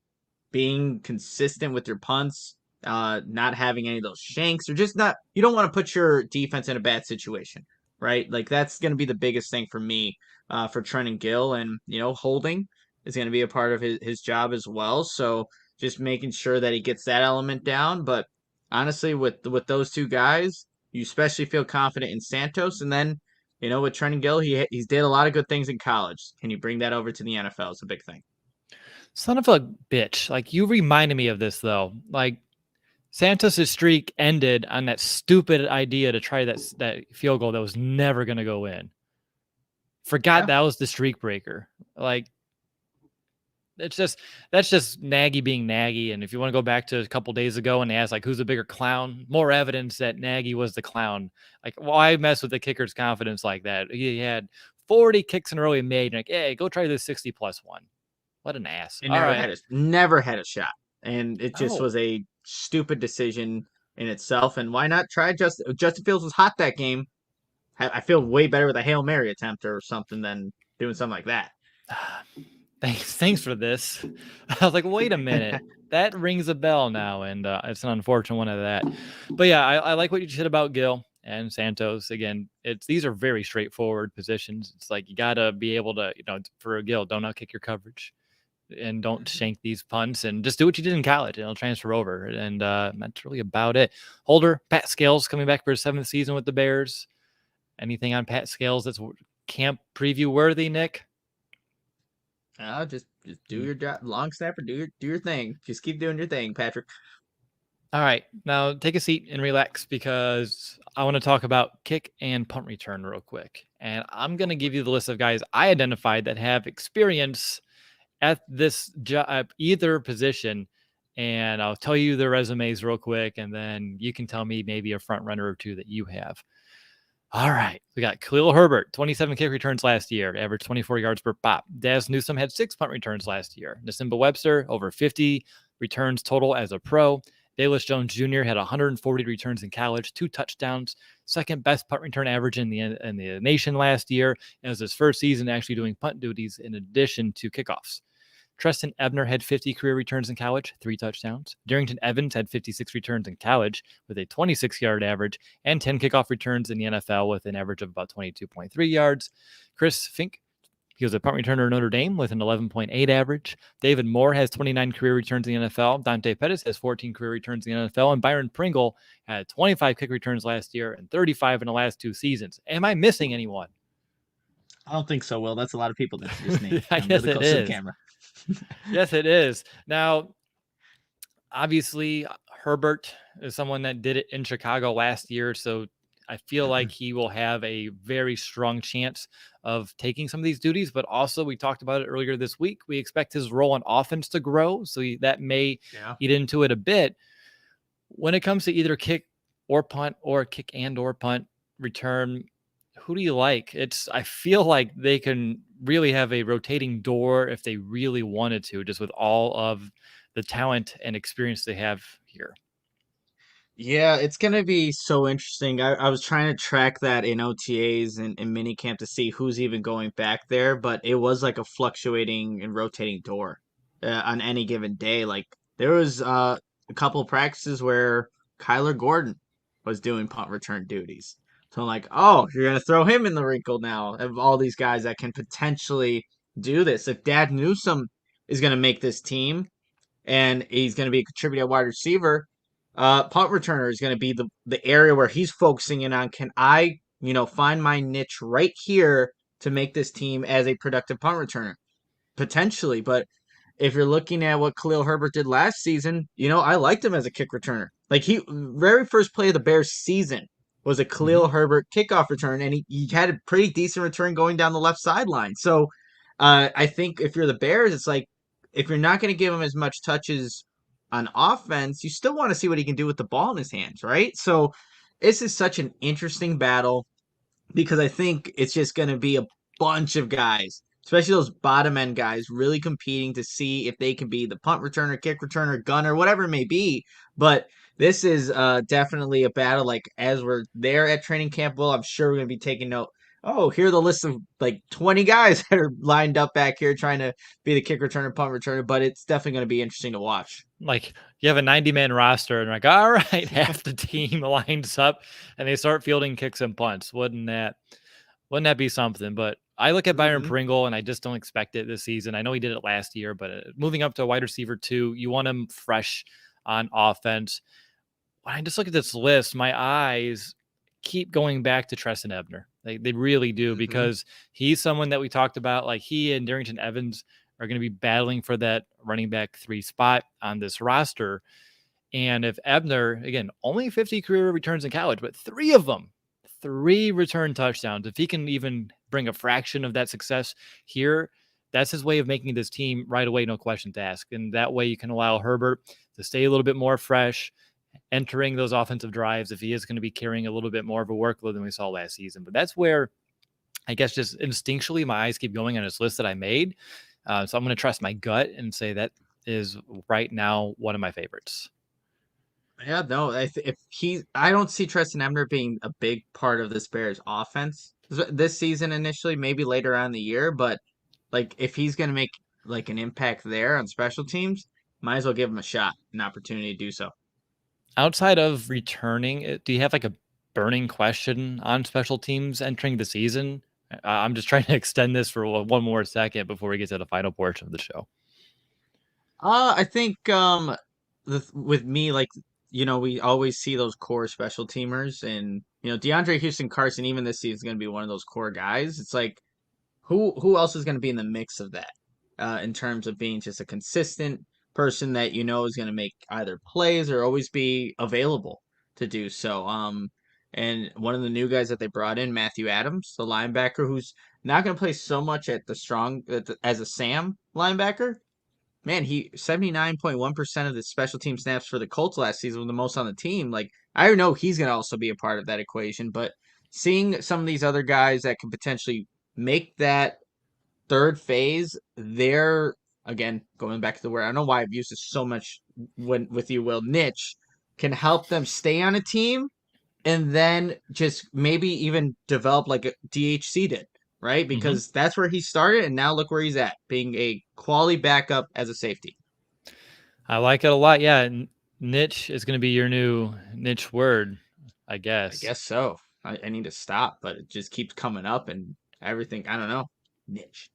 being consistent with your punts, not having any of those shanks, or just not. You don't want to put your defense in a bad situation, right? Like that's going to be the biggest thing for me for Trent Gill, and holding is going to be a part of his job as well. So just making sure that he gets that element down, but honestly, with those two guys, you especially feel confident in Santos, and then with Trenton Gill, he's did a lot of good things in college. Can you bring that over to the NFL? It's a big thing. Son of a bitch. Like, you reminded me of this, though. Like, Santos' streak ended on that stupid idea to try that field goal that was never going to go in. Forgot Yeah. that was the streak breaker. Like, that's just Nagy being Nagy. And if you want to go back to a couple days ago and ask, like, who's the bigger clown, more evidence that Nagy was the clown. Like, why mess with the kicker's confidence like that? He had 40 kicks in a row he made. Like, hey, go try this 60+ one. What an ass. It All right. never had a shot, and it just Oh, was a stupid decision in itself. And why not try Justin Fields was hot that game. I feel way better with a Hail Mary attempt or something than doing something like that. thanks for this. I was like, wait a minute. That rings a bell now, and it's an unfortunate one of that. But yeah, I like what you said about Gill and Santos. Again, these are very straightforward positions. It's like you gotta be able to, for a Gill, don't outkick your coverage and don't shank these punts, and just do what you did in college, and it'll transfer over. And that's really about it. Holder, Pat Scales coming back for his 7th season with the Bears. Anything on Pat Scales that's camp preview worthy, Nick? Just do your job, long snapper. Do your thing. Just keep doing your thing, Patrick. All right, now take a seat and relax, because I want to talk about kick and punt return real quick. And I'm going to give you the list of guys I identified that have experience at this job, either position. And I'll tell you their resumes real quick, and then you can tell me maybe a front runner or two that you have. All right. We got Khalil Herbert, 27 kick returns last year, averaged 24 yards per pop. Daz Newsome had 6 punt returns last year. Nasimba Webster, over 50 returns total as a pro. Bayless Jones Jr. had 140 returns in college, 2 touchdowns, second best punt return average in the nation last year. And it was his first season actually doing punt duties in addition to kickoffs. Treston Ebner had 50 career returns in college, 3 touchdowns. Darrington Evans had 56 returns in college with a 26-yard average and 10 kickoff returns in the NFL with an average of about 22.3 yards. Chris Fink, he was a punt returner at Notre Dame with an 11.8 average. David Moore has 29 career returns in the NFL. Dante Pettis has 14 career returns in the NFL. And Byron Pringle had 25 kick returns last year and 35 in the last 2 seasons. Am I missing anyone? I don't think so, Will. That's a lot of people that you just named. I I'm guess really it close to the is. camera. Yes, it is. Now, obviously, Herbert is someone that did it in Chicago last year, so I feel like he will have a very strong chance of taking some of these duties. But also, we talked about it earlier this week, we expect his role on offense to grow, so that may eat into it a bit. When it comes to either kick or punt, or kick and or punt return, who do you like? I feel like they can really have a rotating door if they really wanted to, just with all of the talent and experience they have here. Yeah, it's gonna be so interesting. I was trying to track that in OTAs and minicamp to see who's even going back there, but it was like a fluctuating and rotating door on any given day. Like there was a couple of practices where Kyler Gordon was doing punt return duties. So I'm like, oh, you're gonna throw him in the wrinkle now of all these guys that can potentially do this. If Dad Newsome is gonna make this team, and he's going to be a contributor wide receiver. Punt returner is going to be the area where he's focusing in on. Can I, find my niche right here to make this team as a productive punt returner? Potentially, but if you're looking at what Khalil Herbert did last season, I liked him as a kick returner. Like he very first play of the Bears season was a Khalil Herbert kickoff return, and he had a pretty decent return going down the left sideline. So I think if you're the Bears, it's like if you're not going to give him as much touches on offense, you still want to see what he can do with the ball in his hands, right? So this is such an interesting battle because I think it's just going to be a bunch of guys, especially those bottom end guys, really competing to see if they can be the punt returner, kick returner, gunner, whatever it may be. But this is definitely a battle. Like as we're there at training camp, well, I'm sure we're going to be taking note. Oh, here are the list of like 20 guys that are lined up back here trying to be the kick returner, punt returner. But it's definitely going to be interesting to watch. Like you have a 90-man roster and like, all right, half the team lines up and they start fielding kicks and punts. Wouldn't that be something? But I look at Byron Pringle and I just don't expect it this season. I know he did it last year, but moving up to a wide receiver 2, you want him fresh on offense. when I just look at this list, my eyes keep going back to Treston Ebner. They really do, Mm-hmm. because he's someone that we talked about. Like, he and Darrington Evans are going to be battling for that running back 3 spot on this roster. And if Ebner, again, only 50 career returns in college, but 3 of them, 3 return touchdowns, if he can even bring a fraction of that success here, that's his way of making this team right away, no questions asked. And that way you can allow Herbert to stay a little bit more fresh, entering those offensive drives, if he is going to be carrying a little bit more of a workload than we saw last season. But that's where, I guess, just instinctually, my eyes keep going on this list that I made. So I'm going to trust my gut and say that is right now one of my favorites. Yeah, no, I don't see Treston Ebner being a big part of this Bears offense this season initially, maybe later on in the year, but like if he's gonna make like an impact there on special teams, might as well give him a shot, an opportunity to do so. Outside of returning, do you have like a burning question on special teams entering the season? I'm just trying to extend this for one more second before we get to the final portion of the show. I think with me, like, we always see those core special teamers, and DeAndre Houston Carson even this season is going to be one of those core guys. It's like who else is going to be in the mix of that in terms of being just a consistent person that is going to make either plays or always be available to do so. And one of the new guys that they brought in, Matthew Adams, the linebacker, who's not going to play so much at the strong as a Sam linebacker. Man, he 79.1% of the special team snaps for the Colts last season, the most on the team. Like, I know he's going to also be a part of that equation, but seeing some of these other guys that can potentially make that third phase, they're, again, going back to the word, I don't know why I've used this so much with you, Will, niche, can help them stay on a team and then just maybe even develop like a DHC did, right? Because that's where he started, and now look where he's at, being a quality backup as a safety. I like it a lot. Yeah, niche is going to be your new niche word, I guess. I guess so. I need to stop, but it just keeps coming up and everything. I don't know. Niche.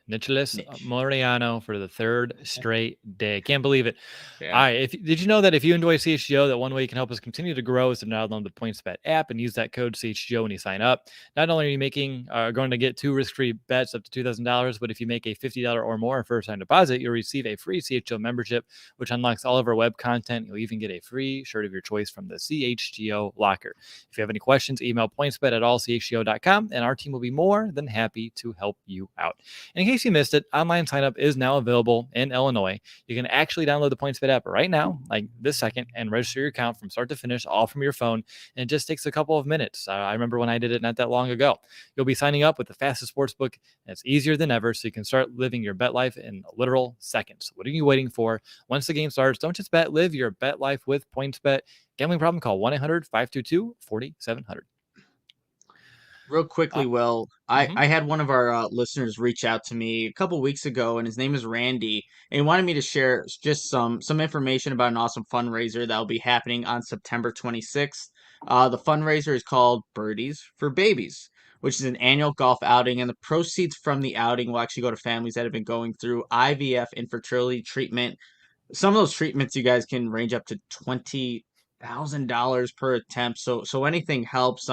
Nicholas Niche. Moriano for the 3rd straight day. Can't believe it. Yeah. All right. Did you know that if you enjoy CHGO, that one way you can help us continue to grow is to download the PointsBet app and use that code CHGO when you sign up. Not only are you going to get 2 risk-free bets up to $2,000, but if you make a $50 or more first-time deposit, you'll receive a free CHGO membership, which unlocks all of our web content. You'll even get a free shirt of your choice from the CHGO locker. If you have any questions, email pointsbet@allchgo.com, and our team will be more than happy to help you out. And in case you missed it, online sign up is now available in Illinois. You can actually download the PointsBet app right now, like this second, and register your account from start to finish, all from your phone. And it just takes a couple of minutes. I remember when I did it not that long ago. You'll be signing up with the fastest sportsbook, and it's easier than ever, so you can start living your bet life in literal seconds. What are you waiting for? Once the game starts, don't just bet, live your bet life with PointsBet. Gambling problem? Call 1-800-522-4700. Real quickly, Will, I had one of our listeners reach out to me a couple weeks ago, and his name is Randy, and he wanted me to share just some information about an awesome fundraiser that will be happening on September 26th. The fundraiser is called Birdies for Babies, which is an annual golf outing, and the proceeds from the outing will actually go to families that have been going through IVF infertility treatment. Some of those treatments, you guys, can range up to $20,000 per attempt. So anything helps.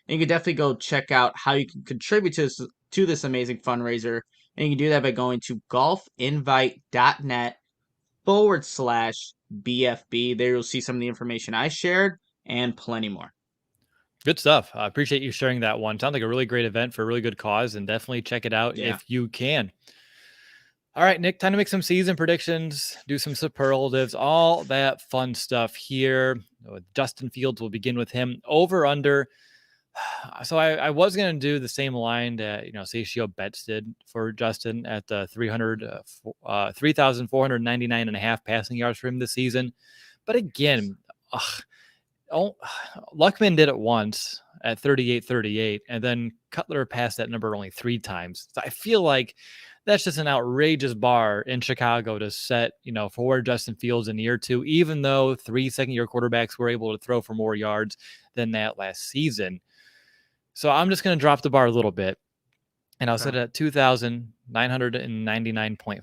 And you can definitely go check out how you can contribute to this amazing fundraiser. And you can do that by going to golfinvite.net/BFB. There you'll see some of the information I shared and plenty more. Good stuff. I appreciate you sharing that one. Sounds like a really great event for a really good cause, and definitely check it out if you can. All right, Nick, time to make some season predictions, do some superlatives, all that fun stuff here. Justin Fields, will begin with him. Over, under. So I was going to do the same line that, CHGO bets did for Justin at 3,499 and a half passing yards for him this season. But again, Luckman did it once at 38-38, and then Cutler passed that number only 3 times. So I feel like that's just an outrageous bar in Chicago to set, for Justin Fields in year 2, even though 3 second-year quarterbacks were able to throw for more yards than that last season. So I'm just going to drop the bar a little bit, and I'll set it at 2,000 999.5.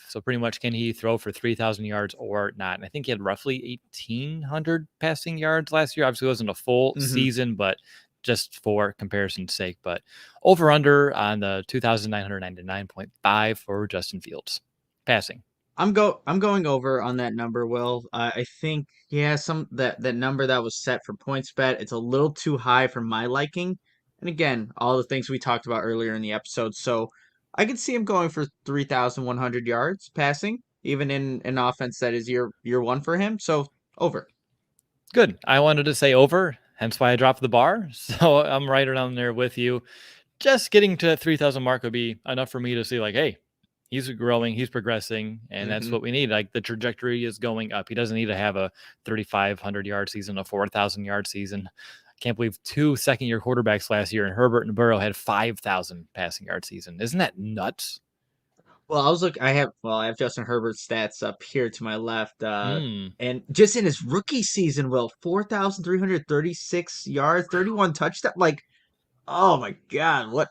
So pretty much, can he throw for 3,000 yards or not? And I think he had roughly 1,800 passing yards last year. Obviously, it wasn't a full season, but just for comparison's sake. But over under on the 2,999.5 for Justin Fields passing. I'm going over on that number, Will. I think that number that was set for PointsBet, it's a little too high for my liking. And again, all the things we talked about earlier in the episode. So I could see him going for 3,100 yards passing, even in an offense that is year one for him. So over. Good. I wanted to say over, hence why I dropped the bar. So I'm right around there with you. Just getting to that 3,000 mark would be enough for me to see, like, hey, he's growing, he's progressing, and that's what we need. Like, the trajectory is going up. He doesn't need to have a 3,500 yard season, a 4,000 yard season. I can't believe 2 second-year quarterbacks last year, and Herbert and Burrow had 5,000 passing yard season. Isn't that nuts? Well, I have Justin Herbert's stats up here to my left. And just in his rookie season, Will, 4,336 yards, 31 touchdowns. Like, oh my God,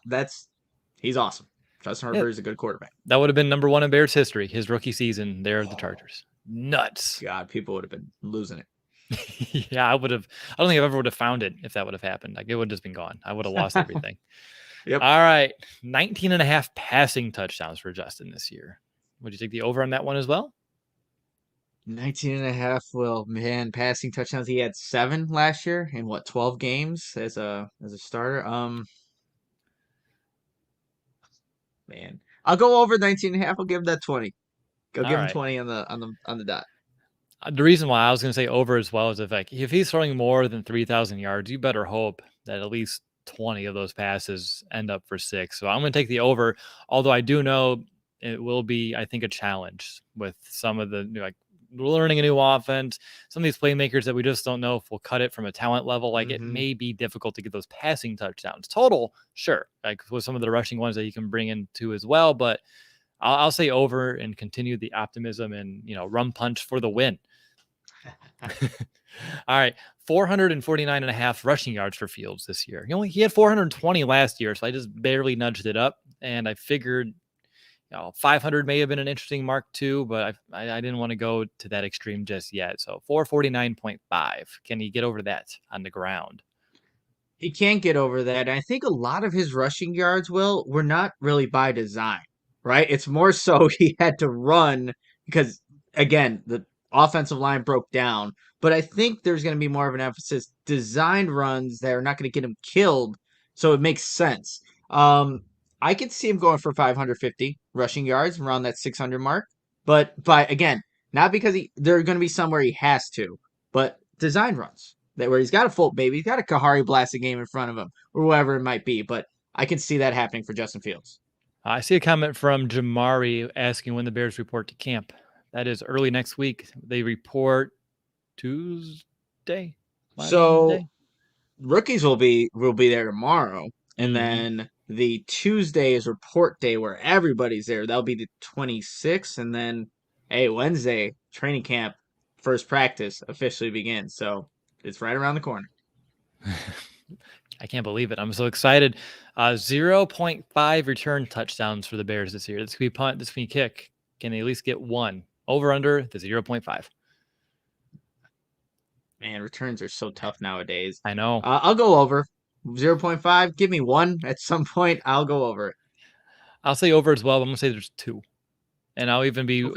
he's awesome. Justin Herbert is a good quarterback. That would have been number 1 in Bears history, his rookie season there of the Chargers. Nuts. God, people would have been losing it. Yeah, I don't think I ever would have found it if that would have happened. Like, it would have just been gone. I would have lost everything. Yep. All right. 19 and a half passing touchdowns for Justin this year. Would you take the over on that one as well? 19 and a half. Well, man, passing touchdowns. He had 7 last year in 12 games as a starter. Man, I'll go over 19 and a half. I'll give him that 20. Give him 20 on the dot. The reason why I was going to say over as well is if he's throwing more than 3,000 yards, you better hope that at least 20 of those passes end up for 6. So I'm going to take the over, although I do know it will be, I think, a challenge with some of the learning a new offense. Some of these playmakers that we just don't know if we'll cut it from a talent level. Like, it may be difficult to get those passing touchdowns total. Sure. Like with some of the rushing ones that you can bring into as well, but I'll say over and continue the optimism and, run punch for the win. All right. 449 and a half rushing yards for Fields this year. He had 420 last year, so I just barely nudged it up. And I figured 500 may have been an interesting mark too, but I didn't want to go to that extreme just yet. So 449.5. Can he get over that on the ground? He can't get over that. And I think a lot of his rushing yards, were not really by design, right? It's more so he had to run because, again, the offensive line broke down. But I think there's going to be more of an emphasis designed runs that are not going to get him killed. So it makes sense. I could see him going for 550 rushing yards around that 600 mark. But again, not because they're going to be somewhere he has to, but design runs where he's got he's got a Kahari Blasted game in front of him or whoever it might be. But I can see that happening for Justin Fields. I see a comment from Jamari asking when the Bears report to camp. That is early next week. They report Tuesday. So rookies will be there tomorrow, and then the Tuesday is report day where everybody's there. That'll be the 26th, and then Wednesday training camp, first practice officially begins. So it's right around the corner. I can't believe it. I'm so excited. 0.5 return touchdowns for the Bears this year. This could be punt. This could be kick. Can they at least get one? Over under the 0.5. Man, returns are so tough nowadays. I know. I'll go over 0.5. Give me one at some point. I'll go over it. I'll say over as well. But I'm gonna say there's 2, and I'll even be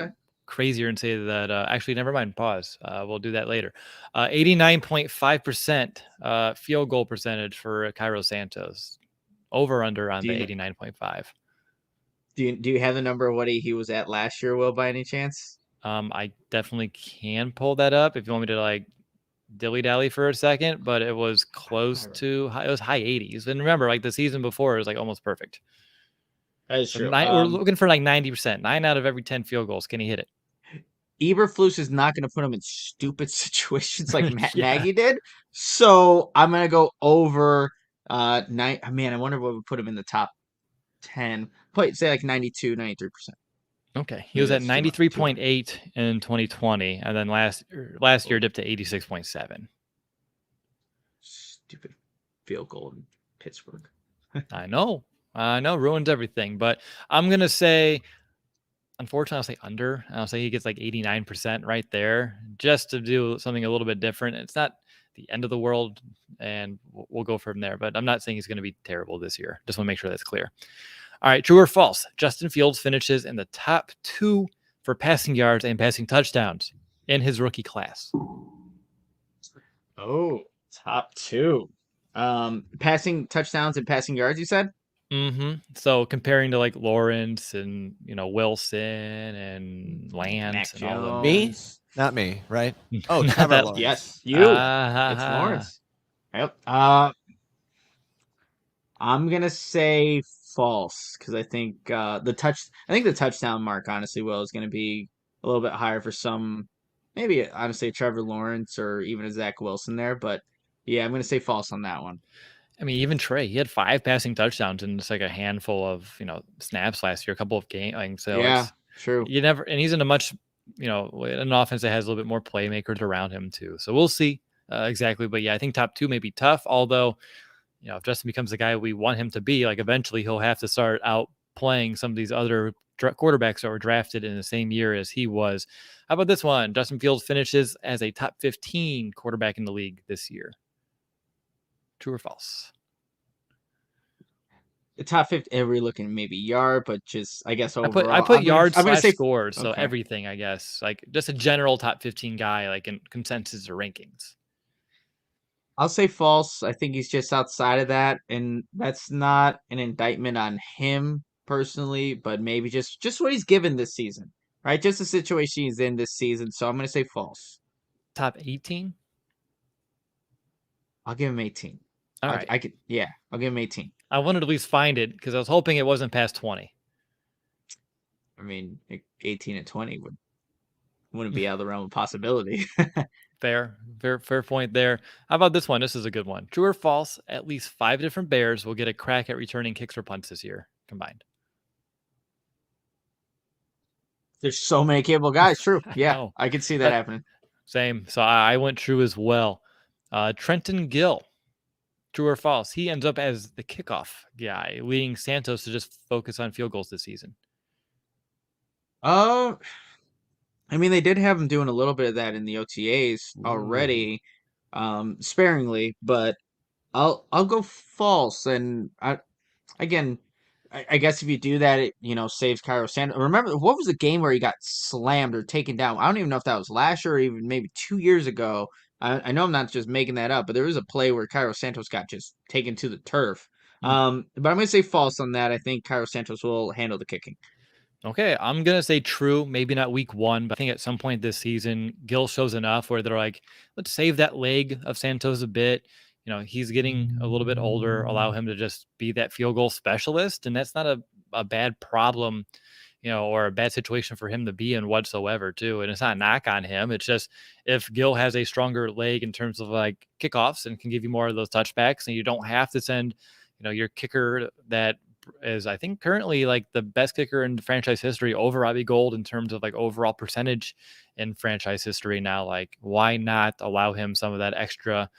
crazier and say that. Actually, never mind. Pause. We'll do that later. 89.5% field goal percentage for Cairo Santos. Over under on the 89.5. Do you have the number of what he was at last year, Will, by any chance? I definitely can pull that up if you want me to dilly-dally for a second, but it was close to it was high 80s. And remember, the season before, it was almost perfect. That is true. We're looking for 90%. 9 out of every 10 field goals. Can he hit it? Eberflus is not going to put him in stupid situations like Nagy did. So I'm going to go over 9. Man, I wonder what would put him in the top 10. Say 92, 93%. Okay. He was at 93.8 in 2020, and then last year dipped to 86.7. Stupid field goal in Pittsburgh. I know. I know, ruins everything. But I'm gonna say, unfortunately, I'll say under. I'll say he gets like 89% right there, just to do something a little bit different. It's not the end of the world, and we'll go from there. But I'm not saying he's going to be terrible this year. Just want to make sure that's clear. All right, true or false? Justin Fields finishes in the top 2 for passing yards and passing touchdowns in his rookie class. Oh, top 2. Passing touchdowns and passing yards, you said? So comparing to like Lawrence and Wilson and Lance Mac and all of them. Me? Jones. Not me, right? Oh, Not Trevor that- Lawrence. Yes, you. It's Ah, Lawrence. Yep. I'm gonna say false because I think the touchdown mark honestly will is gonna be a little bit higher for some, maybe honestly Trevor Lawrence or even a Zach Wilson there, but yeah, I'm gonna say false on that one. I mean, even Trey, he had 5 passing touchdowns and just like a handful of snaps last year, a couple of games. So Yeah, it's true. you never, and he's in a much an offense that has a little bit more playmakers around him too. So we'll see exactly. But yeah, I think top 2 may be tough. Although if Justin becomes the guy we want him to be, like eventually he'll have to start out playing some of these other quarterbacks that were drafted in the same year as he was. How about this one? Justin Fields finishes as a top 15 quarterback in the league this year. True or false? The top 50. Are we looking maybe yard, but just I guess I overall, put yards I'm gonna slash say scores, so okay. everything, I guess, like just a general top 15 guy, like in consensus or rankings. I'll say false. I think he's just outside of that, and that's not an indictment on him personally, but maybe just what he's given this season, right? Just the situation he's in this season. So I'm gonna say false. Top 18. I'll give him 18. All right. I could, yeah, I'll give him 18. I wanted to at least find it because I was hoping it wasn't past 20. I mean, 18 and 20 wouldn't be out of the realm of possibility. Fair point there. How about this one? This is a good one. True or false? At least 5 different Bears will get a crack at returning kicks or punts this year combined. There's so many capable guys. True. Yeah, know. I could see that happening. Same. So I went true as well. Trenton Gill. True or false? He ends up as the kickoff guy, leading Santos to just focus on field goals this season. I mean, they did have him doing a little bit of that in the OTAs already, sparingly, but I'll go false. And I guess if you do that, it saves Cairo Santos. Remember, what was the game where he got slammed or taken down? I don't even know if that was last year or even maybe 2 years ago. I know I'm not just making that up, but there was a play where Cairo Santos got just taken to the turf. But I'm going to say false on that. I think Cairo Santos will handle the kicking. Okay, I'm going to say true. Maybe not week 1, but I think at some point this season, Gill shows enough where they're like, let's save that leg of Santos a bit. He's getting a little bit older, allow him to just be that field goal specialist. And that's not a bad problem, or a bad situation for him to be in whatsoever, too. And it's not a knock on him. It's just if Gill has a stronger leg in terms of like kickoffs and can give you more of those touchbacks, and you don't have to send, your kicker that is, I think, currently like the best kicker in franchise history over Robbie Gould in terms of like overall percentage in franchise history now. Like, why not allow him some of that extra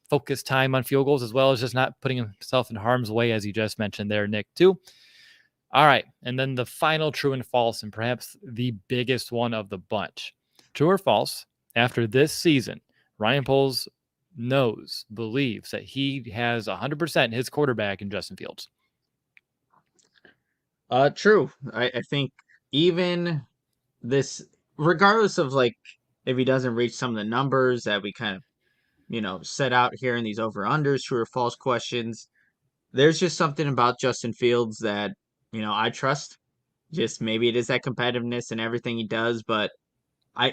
focus time on field goals, as well as just not putting himself in harm's way, as you just mentioned there, Nick, too. All right. And then the final true and false, and perhaps the biggest one of the bunch. True or false? After this season, Ryan Poles believes that he has 100% his quarterback in Justin Fields. True. I think even this, regardless of like if he doesn't reach some of the numbers that we kind of set out here in these over-unders, true or false questions, there's just something about Justin Fields that I trust. Just maybe it is that competitiveness and everything he does, but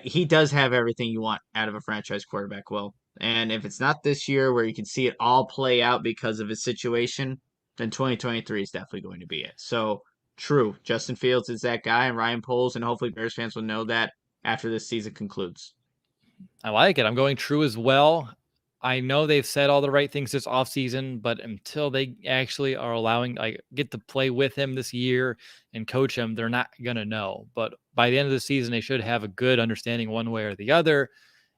he does have everything you want out of a franchise quarterback, Will. And if it's not this year where you can see it all play out because of his situation, then 2023 is definitely going to be it. So true, Justin Fields is that guy, and Ryan Poles, and hopefully Bears fans will know that after this season concludes. I like it. I'm going true as well. I know they've said all the right things this offseason, but until they actually are allowing, get to play with him this year and coach him, they're not going to know. But by the end of the season, they should have a good understanding one way or the other.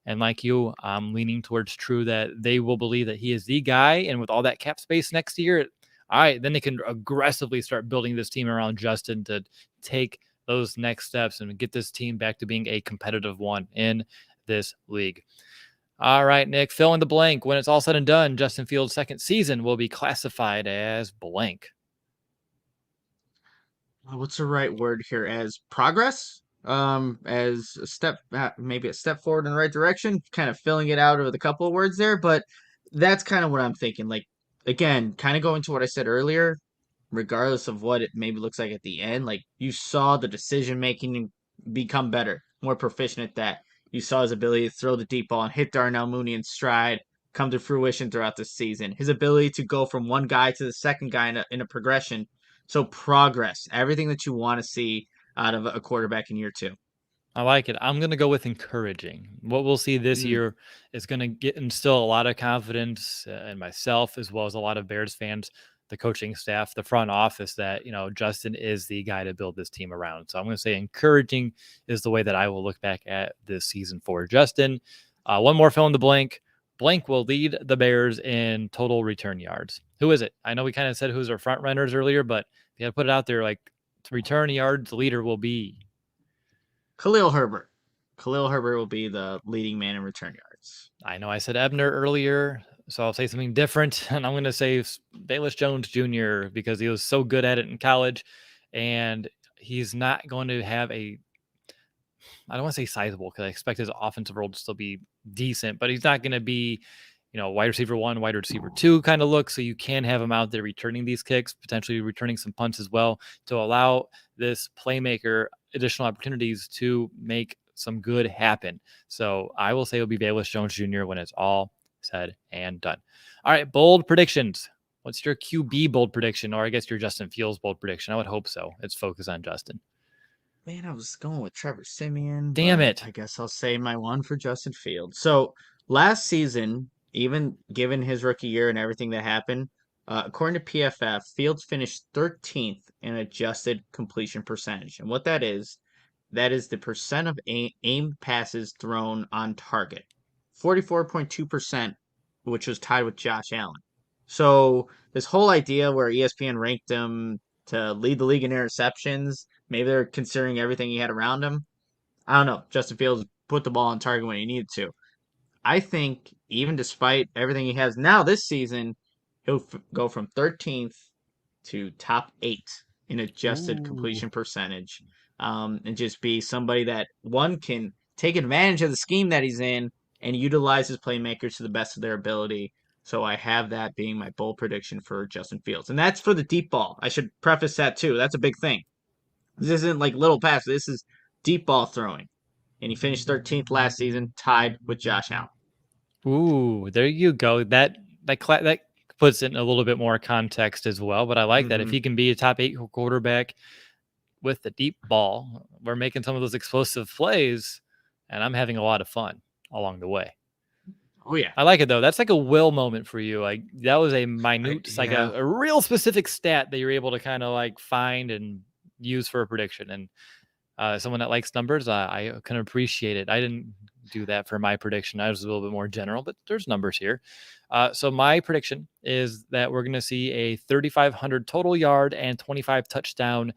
And like you, I'm leaning towards true that they will believe that he is the guy. And with all that cap space next year, All right, then they can aggressively start building this team around Justin to take those next steps and get this team back to being a competitive one in this league. All right, Nick, fill in the blank. When it's all said and done, Justin Fields' second season will be classified as blank. What's the right word here? As progress? As a step, maybe a step forward in the right direction, kind of filling it out with a couple of words there, but that's kind of what I'm thinking. Like, again, kind of going to what I said earlier, regardless of what it maybe looks like at the end, like you saw the decision making become better, more proficient at that. You saw his ability to throw the deep ball and hit Darnell Mooney in stride come to fruition throughout the season. His ability to go from one guy to the second guy in a progression. So progress, everything that you want to see out of a quarterback in year two. I like it. I'm going to go with encouraging. What we'll see this Mm. year is going to get instill a lot of confidence in myself as well as a lot of Bears fans, the coaching staff, the front office that, Justin is the guy to build this team around. So I'm going to say encouraging is the way that I will look back at this season for Justin. One more fill in the blank. Blank will lead the Bears in total return yards. Who is it? I know we kind of said who's our front runners earlier, but you got to put it out there like return yards leader will be. Khalil Herbert. Khalil Herbert will be the leading man in return yards. I know I said Ebner earlier, so I'll say something different. And I'm going to say Bayless Jones Jr. because he was so good at it in college. And he's not going to have I don't want to say sizable because I expect his offensive role to still be decent, but he's not going to be, wide receiver 1, wide receiver 2 kind of look. So you can have him out there returning these kicks, potentially returning some punts as well to allow this playmaker additional opportunities to make some good happen. So I will say it'll be Bayless Jones Jr. when it's all said and done. All right, bold predictions. What's your QB bold prediction? Or I guess your Justin Fields bold prediction. I would hope so. It's focus on Justin. Man, I was going with Trevor Siemian, Damn but it. I guess I'll say my one for Justin Fields. So last season, even given his rookie year and everything that happened, according to PFF, Fields finished 13th in adjusted completion percentage. And what that is the percent of aimed passes thrown on target. 44.2%, which was tied with Josh Allen. So this whole idea where ESPN ranked him to lead the league in interceptions, maybe they're considering everything he had around him. I don't know. Justin Fields put the ball on target when he needed to. I think even despite everything he has now this season, he'll go from 13th to top 8 in adjusted Ooh. completion percentage, and just be somebody that one can take advantage of the scheme that he's in and utilize his playmakers to the best of their ability. So I have that being my bold prediction for Justin Fields, and that's for the deep ball. I should preface that too. That's a big thing. This isn't like little pass. This is deep ball throwing, and he finished 13th last season, tied with Josh Allen. Ooh, there you go. That puts it in a little bit more context as well. But I like that. If Mm-hmm. he can be a top 8 quarterback with the deep ball, we're making some of those explosive plays, and I'm having a lot of fun along the way. Oh yeah, I like it though. That's like a will moment for you. Like that was a minute, like yeah. a real specific stat that you're able to kind of like find and use for a prediction. And someone that likes numbers, I can appreciate it. I didn't do that for my prediction. I was a little bit more general, but there's numbers here. So my prediction is that we're going to see a 3,500 total yard and 25 touchdown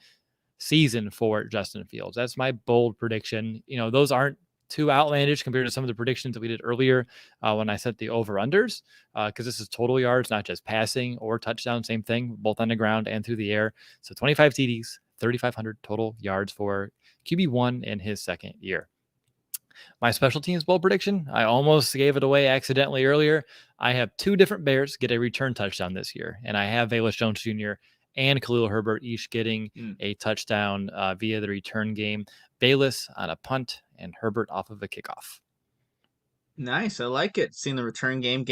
season for Justin Fields. That's my bold prediction. Those aren't too outlandish compared to some of the predictions that we did earlier when I set the over-unders, because this is total yards, not just passing or touchdown. Same thing, both on the ground and through the air. So 25 TDs, 3,500 total yards for QB1 in his second year. My special teams bold prediction, I almost gave it away accidentally earlier. I have 2 different Bears get a return touchdown this year, and I have Bayless Jones Jr. and Khalil Herbert each getting a touchdown via the return game. Bayless on a punt and Herbert off of a kickoff. Nice. I like it. Seeing the return game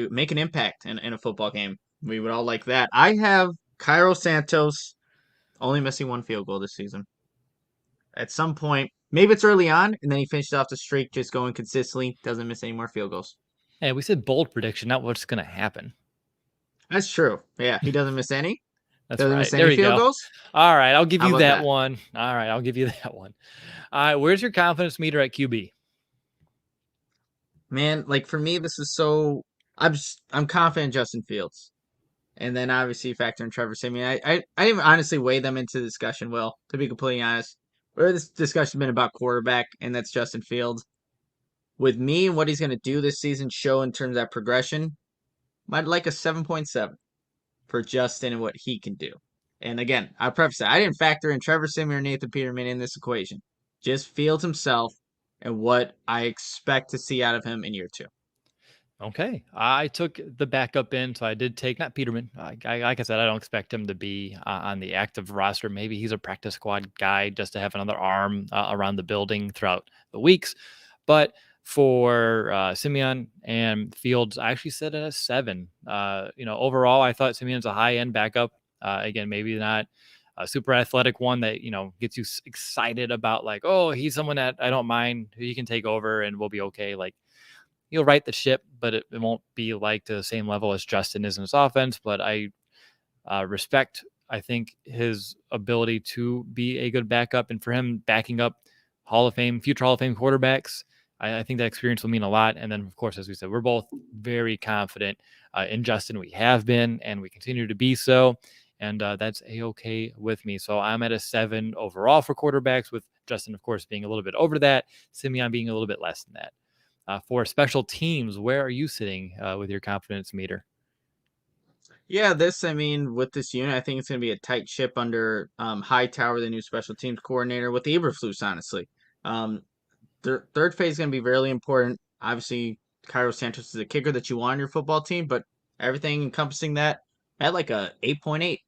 make an impact in a football game. We would all like that. I have Cairo Santos only missing 1 field goal this season. At some point, maybe it's early on, and then he finished off the streak just going consistently, doesn't miss any more field goals. Hey, we said bold prediction, not what's going to happen. That's true. Yeah, he doesn't miss any. That's Doesn't right. miss There any you field go. goals. All right, I'll give How you about that that? one. All right, I'll give you that one. All right, where's your confidence meter at QB? Man, like for me, this is so. I'm confident in Justin Fields. and then obviously factor in Trevor Siemian. I didn't honestly weigh them into the discussion, Will, to be completely honest. Where this discussion's been about quarterback, and that's Justin Fields. With me and what he's going to do this season show in terms of that progression, I'd like a 7.7 for Justin and what he can do. And again, I preface that I didn't factor in Trevor Siemian or Nathan Peterman in this equation. Just Fields himself and what I expect to see out of him in year 2. Okay, I took the backup in, so I did take not Peterman. Like I said, I don't expect him to be on the active roster. Maybe he's a practice squad guy just to have another arm around the building throughout the weeks. But for Simeon and Fields, I actually set it at a 7. Overall, I thought Simeon's a high end backup. Again, maybe not a super athletic one that gets you excited about, like, oh, he's someone that I don't mind, who he can take over and we'll be okay. Like, he'll right the ship, but it won't be like to the same level as Justin is in his offense. But I respect, I think, his ability to be a good backup, and for him backing up future Hall of Fame quarterbacks. I think that experience will mean a lot. And then, of course, as we said, we're both very confident in Justin. We have been, and we continue to be so. And that's a-okay with me. So I'm at a 7 overall for quarterbacks, with Justin, of course, being a little bit over that, Simeon being a little bit less than that. For special teams, where are you sitting with your confidence meter? Yeah, with this unit, I think it's going to be a tight ship under Hightower, the new special teams coordinator, with the Eberflus, honestly. Um, third phase is going to be really important. Obviously, Cairo Santos is a kicker that you want on your football team, but everything encompassing that, at like a 8.8.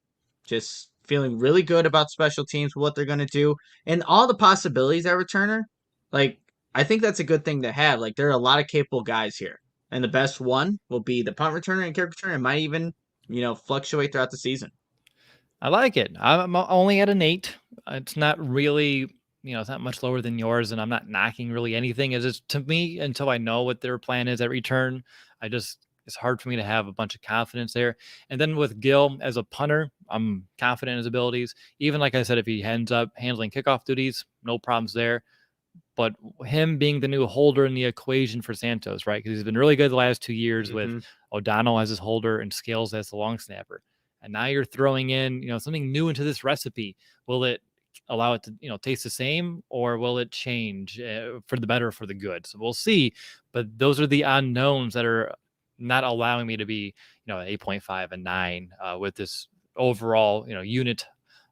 Just feeling really good about special teams, what they're going to do, and all the possibilities at returner. Like, I think that's a good thing to have. Like, there are a lot of capable guys here, and the best one will be the punt returner and kick returner. It might even, fluctuate throughout the season. I like it. I'm only at an 8. It's not really, it's not much lower than yours, and I'm not knocking really anything. It's just, to me, until I know what their plan is at return, it's hard for me to have a bunch of confidence there. And then with Gil as a punter, I'm confident in his abilities. Even like I said, if he ends up handling kickoff duties, no problems there. But him being the new holder in the equation for Santos, right? Because he's been really good the last 2 years with O'Donnell as his holder and Scales as the long snapper. And now you're throwing in, something new into this recipe. Will it allow it to, taste the same, or will it change for the better or for the good? So we'll see. But those are the unknowns that are not allowing me to be, 8.5 and 9 with this overall, unit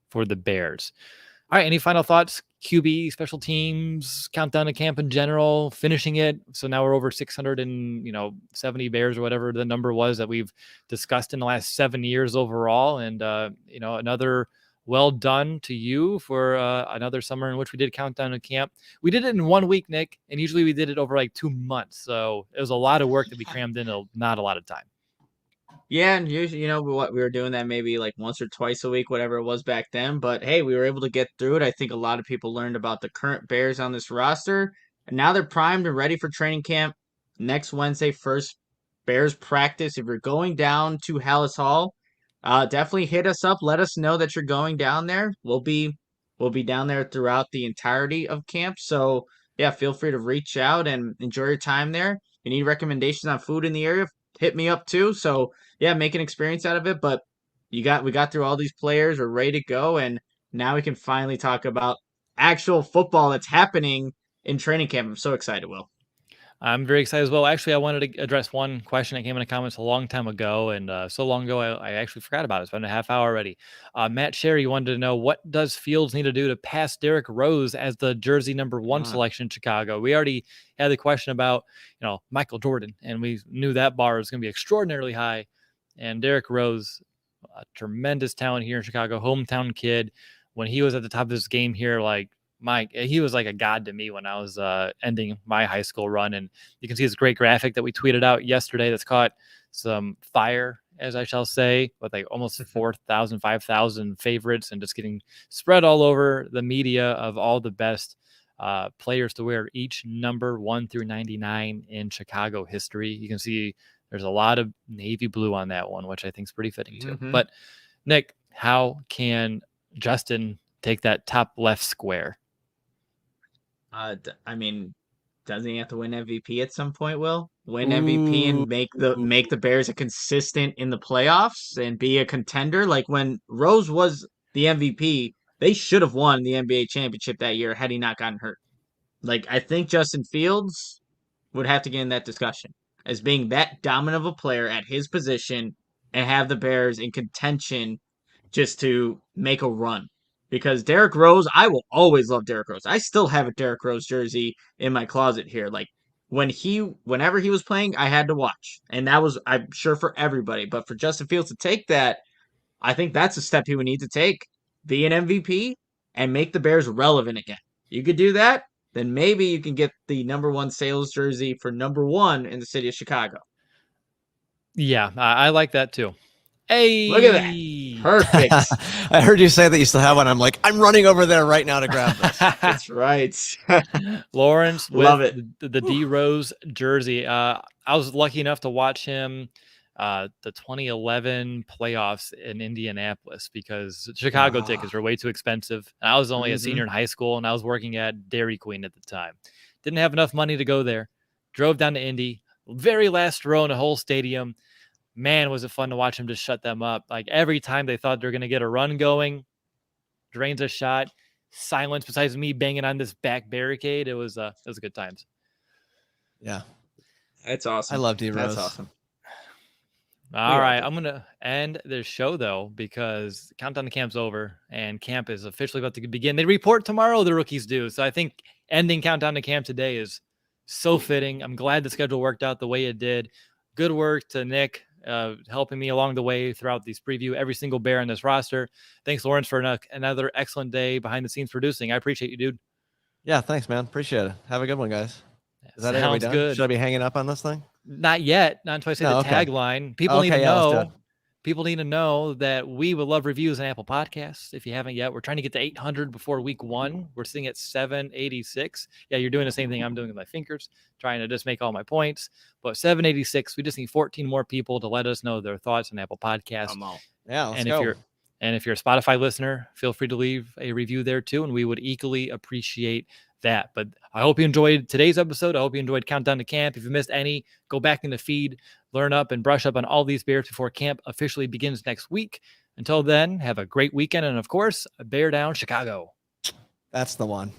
for the Bears. All right. Any final thoughts? QB, special teams, countdown to camp in general, finishing it. So now we're over 670 Bears or whatever the number was that we've discussed in the last 7 years overall. And, another well done to you for another summer in which we did countdown to camp. We did it in 1 week, Nick, and usually we did it over like 2 months. So it was a lot of work that we crammed in not a lot of time. Yeah, and usually, what we were doing that maybe like once or twice a week, whatever it was back then. But hey, we were able to get through it. I think a lot of people learned about the current Bears on this roster, and now they're primed and ready for training camp next Wednesday. First Bears practice. If you're going down to Hallis Hall, definitely hit us up. Let us know that you're going down there. We'll be down there throughout the entirety of camp. So yeah, feel free to reach out and enjoy your time there. If you need recommendations on food in the area, hit me up too. So yeah, make an experience out of it. But we got through all these players, we're ready to go, and now we can finally talk about actual football that's happening in training camp. I'm so excited, Will. I'm very excited as well. Actually, I wanted to address one question that came in the comments a long time ago, and so long ago I actually forgot about it. It's been a half hour already. Matt Sherry wanted to know, what does Fields need to do to pass Derrick Rose as the jersey number 1 selection in Chicago? We already had the question about Michael Jordan, and we knew that bar was going to be extraordinarily high. And Derrick Rose, a tremendous talent here in Chicago, hometown kid. When he was at the top of his game here, he was like a god to me when I was ending my high school run. And you can see this great graphic that we tweeted out yesterday that's caught some fire, as I shall say, with like almost 4,000, 5,000 favorites, and just getting spread all over the media of all the best players to wear each number 1 through 99 in Chicago history. You can see there's a lot of navy blue on that one, which I think is pretty fitting too. But Nick, how can Justin take that top left square? I mean, doesn't he have to win MVP at some point? Will win MVP and make the Bears a consistent in the playoffs and be a contender. Like when Rose was the MVP, they should have won the NBA championship that year had he not gotten hurt. Like I think Justin Fields would have to get in that discussion as being that dominant of a player at his position and have the Bears in contention just to make a run. Because Derrick Rose, I will always love Derrick Rose. I still have a Derrick Rose jersey in my closet here. Like whenever he was playing, I had to watch. And that was, I'm sure, for everybody. But for Justin Fields to take that, I think that's a step he would need to take. Be an MVP and make the Bears relevant again. You could do that, then maybe you can get the number one sales jersey for number one in the city of Chicago. Yeah, I like that too. Look at that. Perfect. I heard you say that you still have one. I'm like, I'm running over there right now to grab this. That's right. Lawrence with Love it. the D Rose jersey. I was lucky enough to watch him the 2011 playoffs in Indianapolis because Chicago tickets were way too expensive. I was only a senior in high school and I was working at Dairy Queen at the time. Didn't have enough money to go there. Drove down to Indy, very last row in a whole stadium. Man, was it fun to watch him just shut them up. Like every time they thought they were going to get a run going, drains a shot, silence besides me banging on this back barricade. It was good times. Yeah. That's awesome. I love D Rose. That's awesome. All right. I'm going to end this show, though, because countdown to camp's over and camp is officially about to begin. They report tomorrow, the rookies do. So I think ending countdown to camp today is so fitting. I'm glad the schedule worked out the way it did. Good work to Nick, helping me along the way throughout these preview every single Bear in this roster. Thanks, Lawrence, for another excellent day behind the scenes producing. I appreciate you, dude. Yeah, thanks, man. Appreciate it. Have a good one, guys. Is that Sounds it? good. Should I be hanging up on this thing? Not yet. Not until I say the tagline. People need to know. People need to know that we would love reviews on Apple Podcasts. If you haven't yet, we're trying to get to 800 before week 1. We're sitting at 786. Yeah, you're doing the same thing I'm doing with my fingers, trying to just make all my points. But 786, we just need 14 more people to let us know their thoughts on Apple Podcasts. Yeah, let's go. If you're a Spotify listener, feel free to leave a review there too, and we would equally appreciate that. But I hope you enjoyed today's episode. I hope you enjoyed Countdown to Camp. If you missed any, go back in the feed, learn up and brush up on all these Bears before camp officially begins next week. Until then, have a great weekend. And of course, a Bear down Chicago. That's the one.